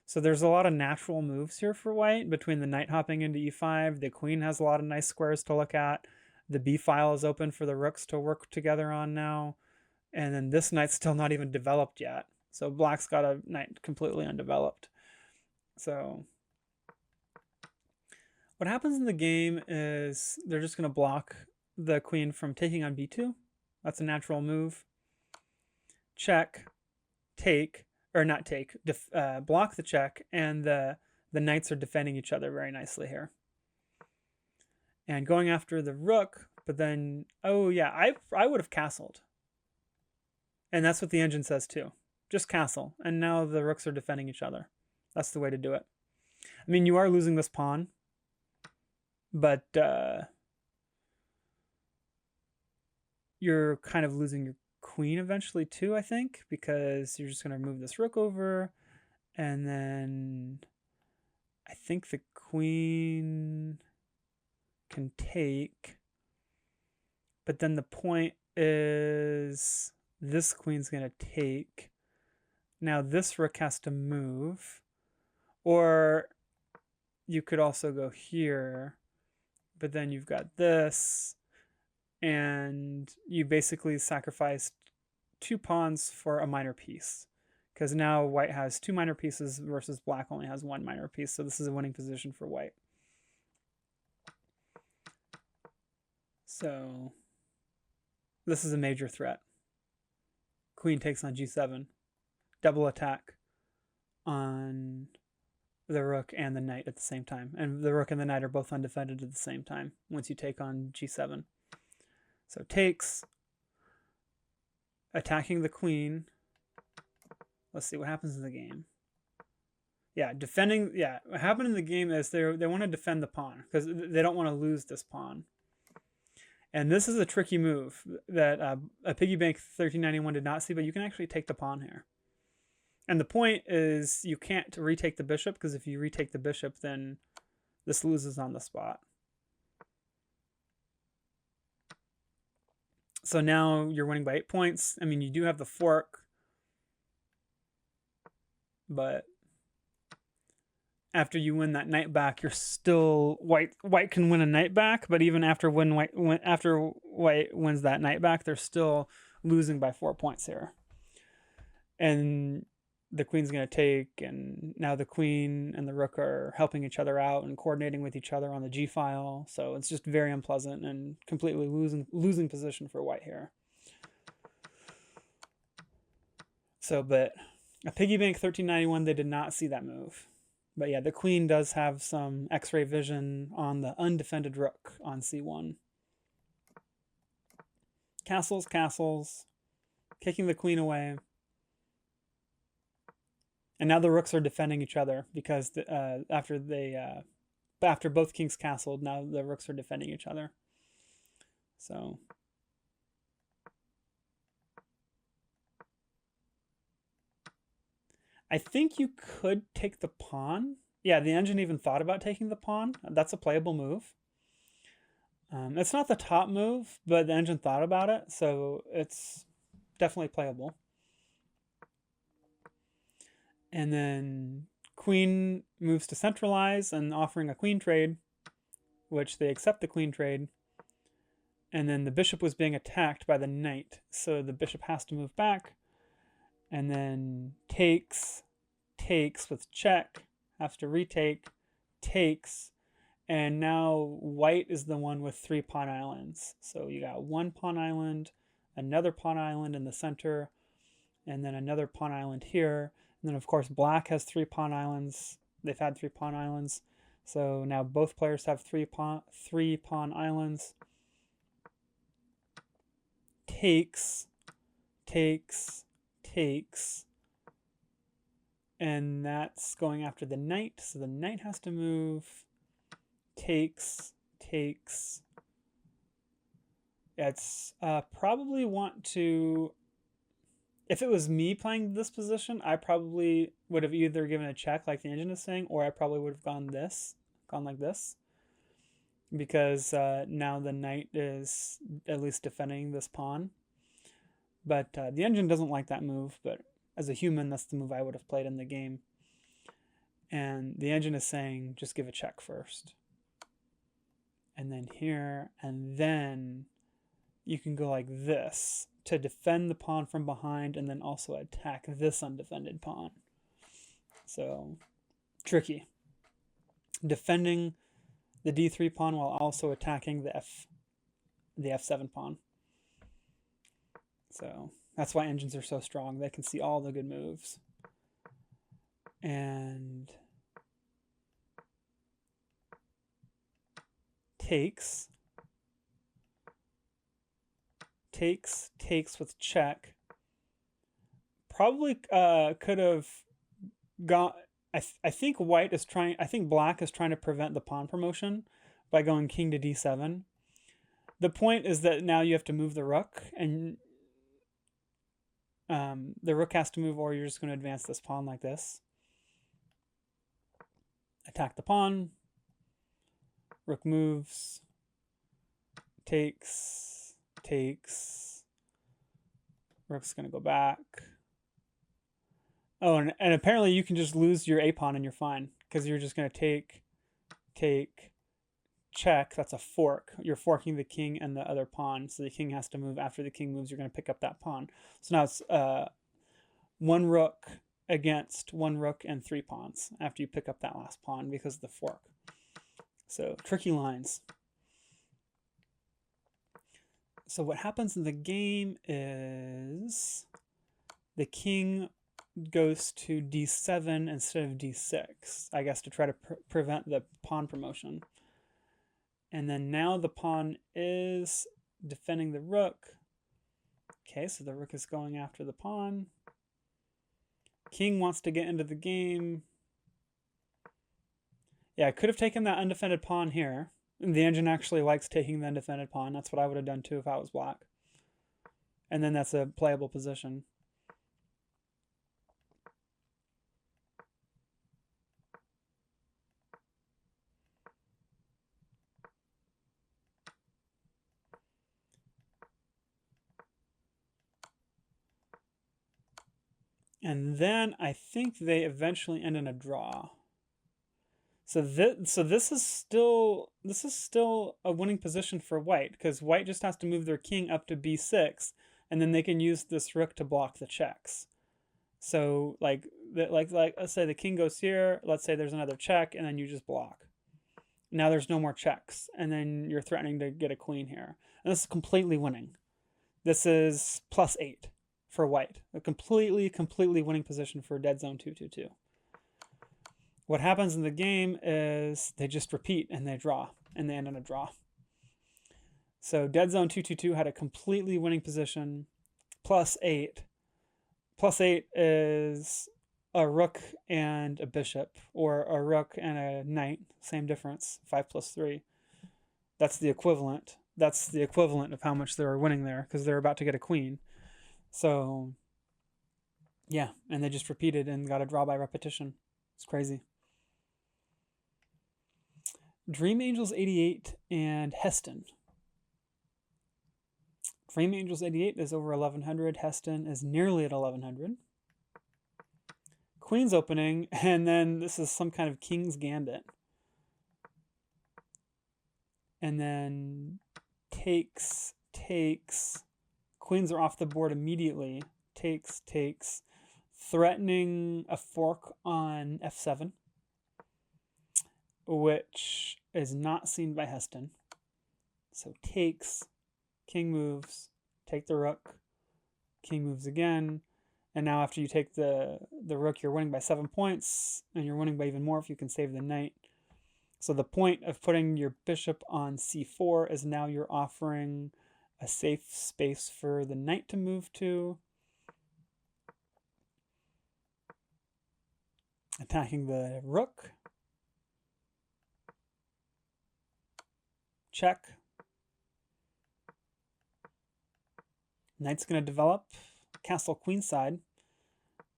Speaker 1: So there's a lot of natural moves here for white between the knight hopping into e5. The queen has a lot of nice squares to look at. The b file is open for the rooks to work together on now. And then this knight's still not even developed yet. So black's got a knight completely undeveloped. So what happens in the game is they're just going to block the queen from taking on b2. That's a natural move. Check, take, or not take, block the check, and the knights are defending each other very nicely here. And going after the rook, but then, oh yeah, I would have castled. And that's what the engine says too. Just castle. And now the rooks are defending each other. That's the way to do it. I mean, you are losing this pawn, but you're kind of losing your queen eventually too, I think, because you're just going to move this rook over, and then I think the queen can take, but then the point is this queen's going to take. Now this rook has to move, or you could also go here, but then you've got this, and you basically sacrificed 2 pawns for a minor piece, because now white has 2 minor pieces versus black only has 1 minor piece. So this is a winning position for white. So this is a major threat. Queen takes on g7. Double attack on the rook and the knight at the same time. And the rook and the knight are both undefended at the same time once you take on g7. So takes, attacking the queen. Let's see what happens in the game. Yeah, defending. Yeah, what happened in the game is they want to defend the pawn because they don't want to lose this pawn. And this is a tricky move that a piggy bank 1391 did not see, but you can actually take the pawn here. And the point is you can't retake the bishop, because if you retake the bishop, then this loses on the spot. So now you're winning by 8 points. I mean, you do have the fork, but after you win that knight back, you're still white can win a knight back, but even after white wins that knight back, they're still losing by 4 points here. And the queen's going to take, and now the queen and the rook are helping each other out and coordinating with each other on the g file. So it's just very unpleasant and completely losing position for white here. So, but a piggy bank 1391, they did not see that move. But yeah, the queen does have some x-ray vision on the undefended rook on c1. Castles, castles, kicking the queen away. And now the rooks are defending each other because after both kings castled, now the rooks are defending each other. So I think you could take the pawn. Yeah, the engine even thought about taking the pawn. That's a playable move. It's not the top move, but the engine thought about it, so it's definitely playable. And then queen moves to centralize and offering a queen trade, which they accept the queen trade. And then the bishop was being attacked by the knight, so the bishop has to move back. And then takes with check, has to retake, takes, and now white is the one with 3 pawn islands. So you got 1 pawn island, another pawn island in the center, and then another pawn island here. And then of course black has 3 pawn islands. They've had 3 pawn islands. So now both players have 3 pawn islands. Takes, and that's going after the knight, so the knight has to move. Takes. It's probably want to, if it was me playing this position, I probably would have either given a check like the engine is saying, or I probably would have gone like this, because now the knight is at least defending this pawn. But the engine doesn't like that move, but as a human, that's the move I would have played in the game. And the engine is saying, just give a check first. And then here, and then you can go like this to defend the pawn from behind and then also attack this undefended pawn. So, tricky. Defending the d3 pawn while also attacking the f7 pawn. So that's why engines are so strong. They can see all the good moves. And takes with check. Probably could have got. I think white is trying. I think black is trying to prevent the pawn promotion by going king to d7. The point is that now you have to move the rook, and the rook has to move, or you're just going to advance this pawn like this. Attack the pawn. Rook moves. Takes. Rook's going to go back. Oh, and apparently you can just lose your a pawn and you're fine, because you're just going to take, check. That's a fork. You're forking the king and the other pawn, so the king has to move. After the king moves, you're going to pick up that pawn. So now it's 1 rook against 1 rook and 3 pawns after you pick up that last pawn because of the fork. So tricky lines. So what happens in the game is the king goes to d7 instead of d6, I guess, to try to prevent the pawn promotion. And then now the pawn is defending the rook. Okay, so the rook is going after the pawn. King wants to get into the game. Yeah, I could have taken that undefended pawn here. The engine actually likes taking the undefended pawn. That's what I would have done too if I was black. And then that's a playable position. And then I think they eventually end in a draw. So this is still a winning position for white, because white just has to move their king up to b6, and then they can use this rook to block the checks. So like let's say the king goes here. Let's say there's another check, and then you just block. Now there's no more checks, and then you're threatening to get a queen here, and this is completely winning. This is +8 for white, a completely winning position for dead zone 2-2-2. What happens in the game is they just repeat and they draw, and they end in a draw. So dead zone 2-2-2 had a completely winning position, +8. +8 is a rook and a bishop, or a rook and a knight, same difference, 5 + 3. That's the equivalent. That's the equivalent of how much they were winning there, because they're about to get a queen. So Yeah, and they just repeated and got a draw by repetition. It's crazy. Dream Angels 88 and Heston. Dream Angels 88 is over 1100. Heston is nearly at 1100. Queen's opening, and then this is some kind of King's Gambit. And then takes. Queens are off the board immediately. Takes. Threatening a fork on f7, which is not seen by Heston. So takes, king moves, take the rook, king moves again, and now after you take the rook, you're winning by 7 points, and you're winning by even more if you can save the knight. So the point of putting your bishop on c4 is now you're offering a safe space for the knight to move to. Attacking the rook. Check. Knight's going to develop castle queenside,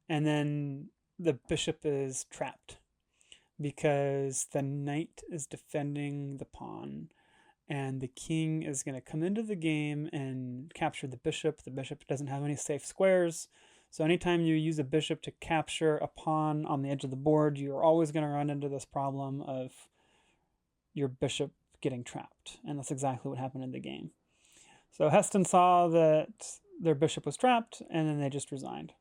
Speaker 1: and then the bishop is trapped because the knight is defending the pawn, and the king is going to come into the game and capture the bishop. The bishop doesn't have any safe squares, so anytime you use a bishop to capture a pawn on the edge of the board, you're always going to run into this problem of your bishop getting trapped, and that's exactly what happened in the game. So Heston saw that their bishop was trapped, and then they just resigned.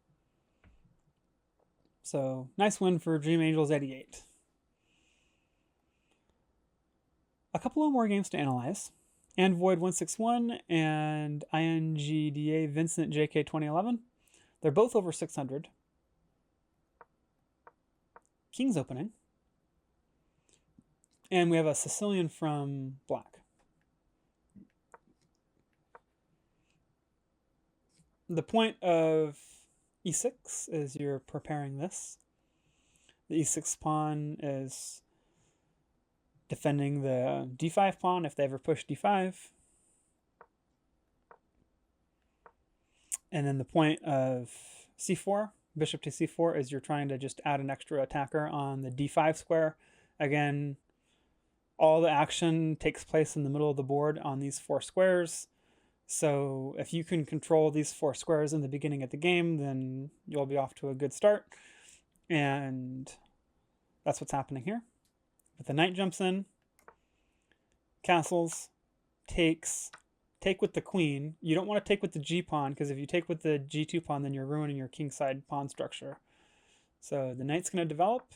Speaker 1: So nice win for Dream Angels 88. A couple of more games to analyze. And Void 161 and INGDA Vincent JK 2011. They're both over 600. King's opening. And we have a Sicilian from Black. The point of e6 is you're preparing this. The e6 pawn is defending the d5 pawn if they ever push d5. And then the point of c4, bishop to c4, is you're trying to just add an extra attacker on the d5 square. Again, all the action takes place in the middle of the board on these 4 squares. So if you can control these 4 squares in the beginning of the game, then you'll be off to a good start. And that's what's happening here. But the knight jumps in, castles, takes, take with the queen. You don't want to take with the g pawn, because if you take with the g2 pawn, then you're ruining your kingside pawn structure. So the knight's going to develop,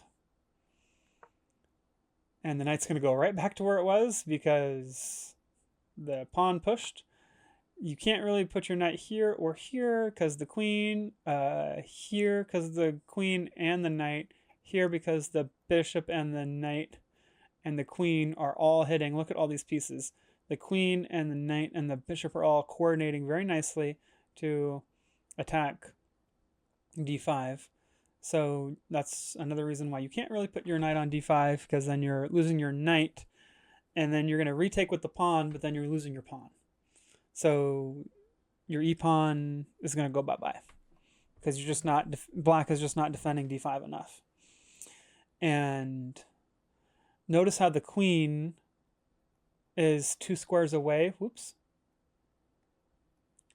Speaker 1: and the knight's going to go right back to where it was because the pawn pushed. You can't really put your knight here or here because the queen, here because the queen and the knight, here because the bishop and the knight and the queen are all hitting. Look at all these pieces. The queen and the knight and the bishop are all coordinating very nicely to attack d5. So that's another reason why you can't really put your knight on d5, because then you're losing your knight, and then you're going to retake with the pawn, but then you're losing your pawn. So your e-pawn is going to go bye-bye because you're just not, black is just not defending d5 enough. And notice how the queen is 2 squares away. Whoops.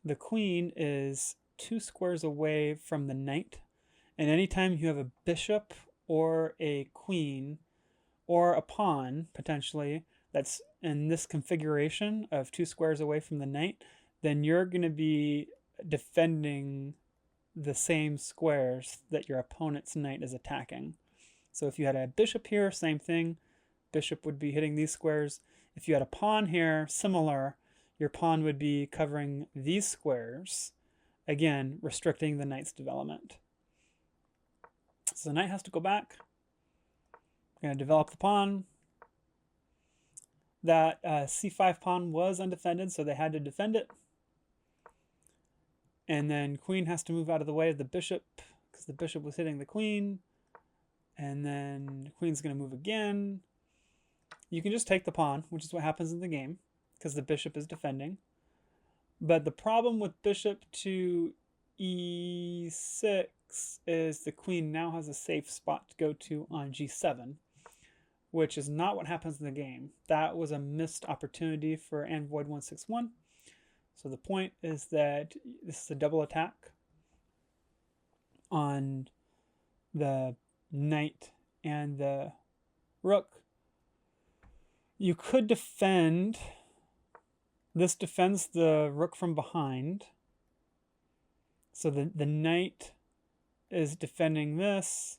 Speaker 1: The queen is 2 squares away from the knight. And anytime you have a bishop or a queen or a pawn, potentially, that's in this configuration of 2 squares away from the knight, then you're going to be defending the same squares that your opponent's knight is attacking. So if you had a bishop here, same thing. Bishop would be hitting these squares. If you had a pawn here, similar, your pawn would be covering these squares, again, restricting the knight's development. So the knight has to go back. We're going to develop the pawn. That c5 pawn was undefended, so they had to defend it. And then queen has to move out of the way of the bishop because the bishop was hitting the queen. And then the queen's going to move again. You can just take the pawn, which is what happens in the game because the bishop is defending. But the problem with bishop to e6 takes is the queen now has a safe spot to go to on g7, which is not what happens in the game. That was a missed opportunity for Android 161. So the point is that this is a double attack on the knight and the rook. You could defend. This defends the rook from behind. So the knight is defending this,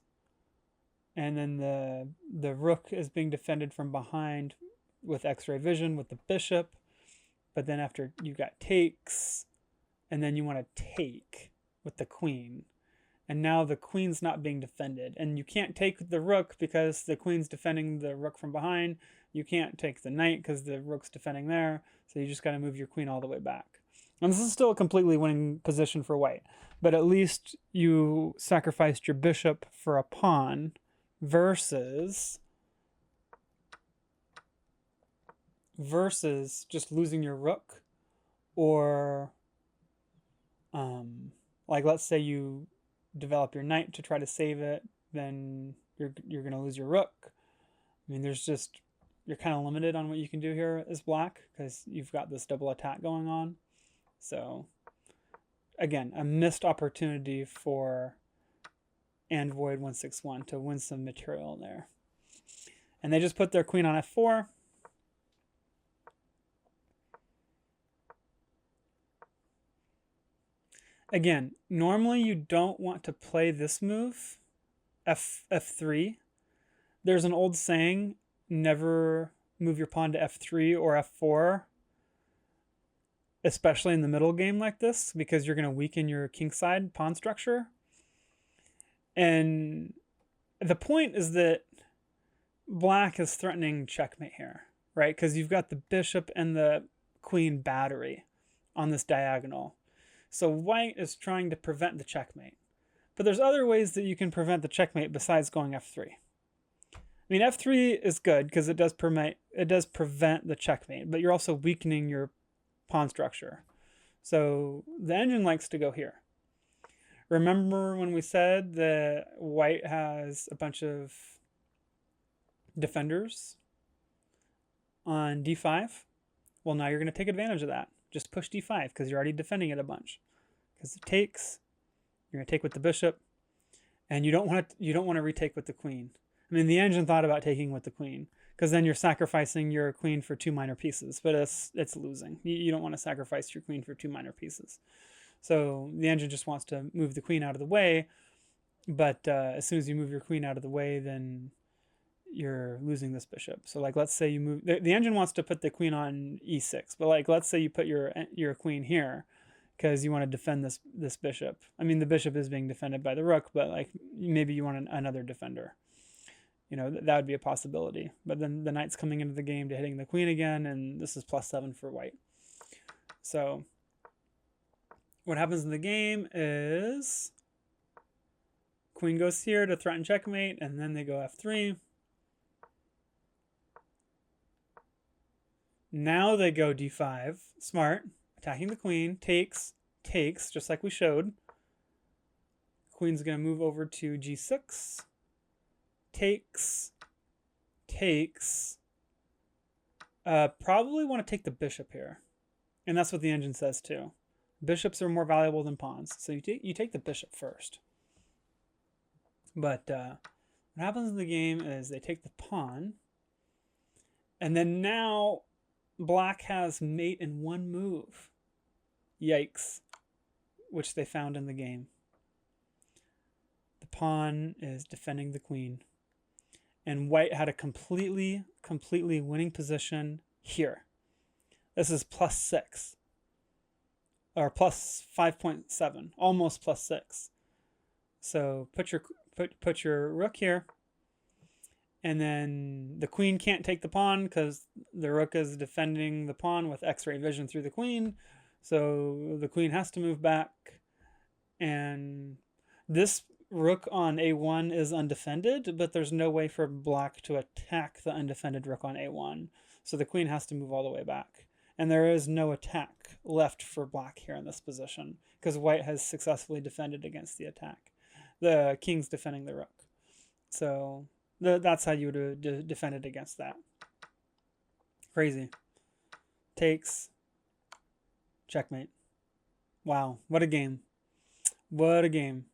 Speaker 1: and then the rook is being defended from behind with X-ray vision with the bishop. But then after you got takes, and then you want to take with the queen. And now the queen's not being defended. And you can't take the rook because the queen's defending the rook from behind. You can't take the knight because the rook's defending there. So you just got to move your queen all the way back. And this is still a completely winning position for white. But at least you sacrificed your bishop for a pawn versus just losing your rook. Or like let's say you develop your knight to try to save it, then you're going to lose your rook. I mean, you're kind of limited on what you can do here as black because you've got this double attack going on. So again, a missed opportunity for Android 161 to win some material there. And they just put their queen on f4. Again, normally you don't want to play this move, f3. There's an old saying, never move your pawn to f3 or f4, especially in the middle game like this, because you're going to weaken your kingside pawn structure. And the point is that black is threatening checkmate here, right? Because you've got the bishop and the queen battery on this diagonal. So white is trying to prevent the checkmate. But there's other ways that you can prevent the checkmate besides going f3. I mean, f3 is good because it does prevent the checkmate, but you're also weakening your pawn structure. So the engine likes to go here. Remember when we said that white has a bunch of defenders on d5? Well, now you're going to take advantage of that. Just push d5 because you're already defending it a bunch. Because it takes, you're going to take with the bishop, and you don't want to retake with the queen. I mean, the engine thought about taking with the queen because then you're sacrificing your queen for two minor pieces, but it's losing. You don't want to sacrifice your queen for two minor pieces. So the engine just wants to move the queen out of the way, but as soon as you move your queen out of the way, then you're losing this bishop. So like, let's say you move, the engine wants to put the queen on e6, but like, let's say you put your queen here because you want to defend this bishop. I mean, the bishop is being defended by the rook, but like maybe you want another defender. You know, that would be a possibility. But then the knight's coming into the game to hitting the queen again, and this is +7 for white. So what happens in the game is queen goes here to threaten checkmate, and then they go f3. Now they go d5. Smart. Attacking the queen. Takes, just like we showed. Queen's going to move over to g6. Takes. Probably want to take the bishop here. And that's what the engine says too. Bishops are more valuable than pawns. So you take the bishop first. But what happens in the game is they take the pawn. And then now black has mate in one move. Yikes. Which they found in the game. The pawn is defending the queen. And white had a completely winning position here. This is +6. Or +5.7. Almost +6. So put your rook here. And then the queen can't take the pawn because the rook is defending the pawn with X-ray vision through the queen. So the queen has to move back. And this rook on a1 is undefended, but there's no way for black to attack the undefended rook on a1. So the queen has to move all the way back. And there is no attack left for black here in this position because white has successfully defended against the attack. The king's defending the rook. So that's how you would have defended against that. Crazy. Takes. Checkmate. Wow, what a game. What a game.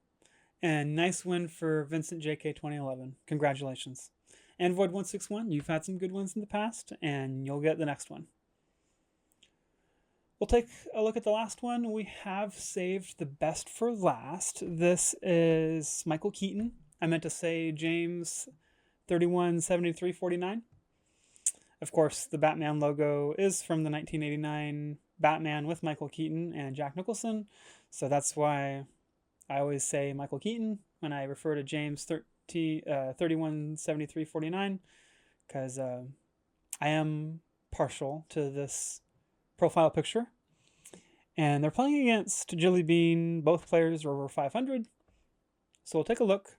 Speaker 1: And nice win for Vincent JK 2011. Congratulations. And Void161, you've had some good ones in the past, and you'll get the next one. We'll take a look at the last one. We have saved the best for last. This is Michael Keaton. I meant to say James 317349. Of course, the Batman logo is from the 1989 Batman with Michael Keaton and Jack Nicholson. So that's why I always say Michael Keaton when I refer to James 317349, because I am partial to this profile picture. And they're playing against Jilly Bean. Both players are over 500. So we'll take a look.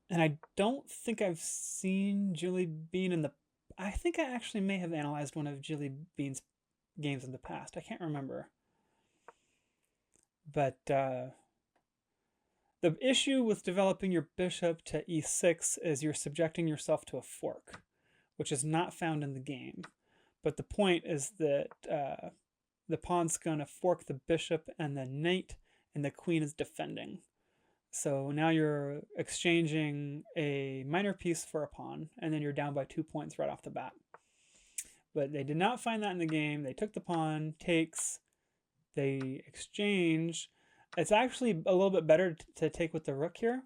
Speaker 1: And I don't think I've seen Jilly Bean in the... I think I actually may have analyzed one of Jilly Bean's games in the past. I can't remember. But the issue with developing your bishop to e6 is you're subjecting yourself to a fork, which is not found in the game. But the point is that the pawn's going to fork the bishop and the knight, and the queen is defending. So now you're exchanging a minor piece for a pawn, and then you're down by 2 points right off the bat. But they did not find that in the game. They took the pawn, takes, they exchange. It's actually a little bit better to take with the rook here,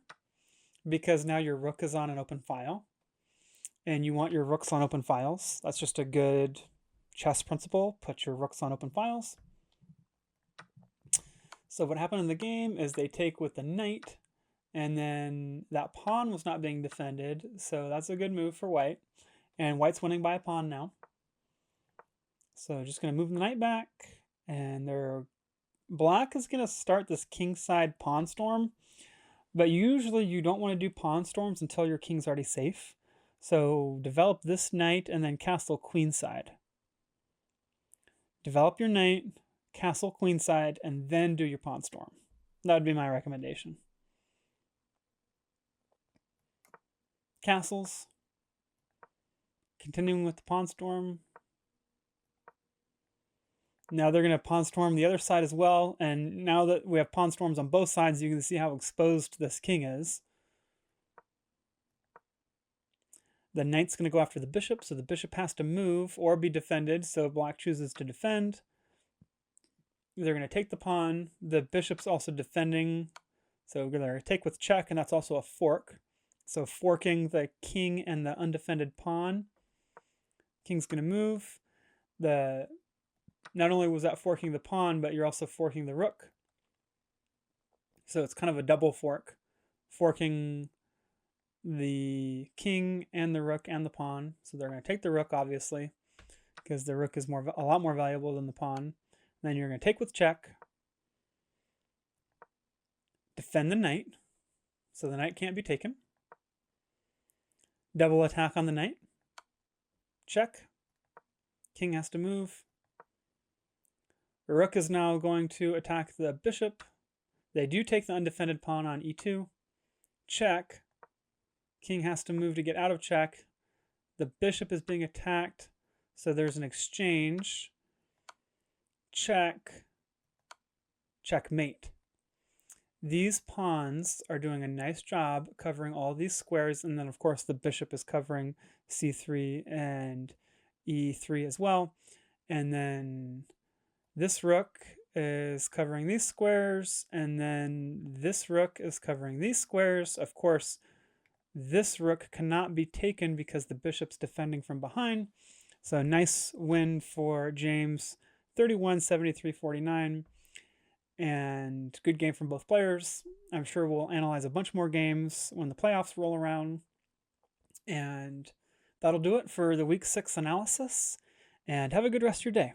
Speaker 1: because now your rook is on an open file, and you want your rooks on open files. That's just a good chess principle. Put your rooks on open files. So what happened in the game is they take with the knight, and then that pawn was not being defended, so that's a good move for white. And white's winning by a pawn now. So just going to move the knight back, and black is going to start this kingside pawn storm, but usually you don't want to do pawn storms until your king's already safe. So develop this knight and then castle queenside. Develop your knight, castle queenside, and then do your pawn storm. That would be my recommendation. Castles. Continuing with the pawn storm. Now they're going to pawn storm the other side as well, and now that we have pawn storms on both sides, you can see how exposed this king is. The knight's going to go after the bishop, so the bishop has to move or be defended, so black chooses to defend. They're going to take the pawn. The bishop's also defending, so we're going to take with check, and that's also a fork. So forking the king and the undefended pawn. King's going to move. Not only was that forking the pawn, but you're also forking the rook. So it's kind of a double fork. Forking the king and the rook and the pawn. So they're going to take the rook, obviously, because the rook is a lot more valuable than the pawn. Then you're going to take with check. Defend the knight, so the knight can't be taken. Double attack on the knight. Check. King has to move. The rook is now going to attack the bishop. They do take the undefended pawn on e2. Check. King has to move to get out of check. The bishop is being attacked, so there's an exchange. Check. Checkmate. These pawns are doing a nice job covering all these squares, and then of course the bishop is covering c3 and e3 as well. And then this rook is covering these squares, and then this rook is covering these squares. Of course, this rook cannot be taken because the bishop's defending from behind. So nice win for James, 31-73-49. And good game from both players. I'm sure we'll analyze a bunch more games when the playoffs roll around. And that'll do it for the Week 6 analysis. And have a good rest of your day.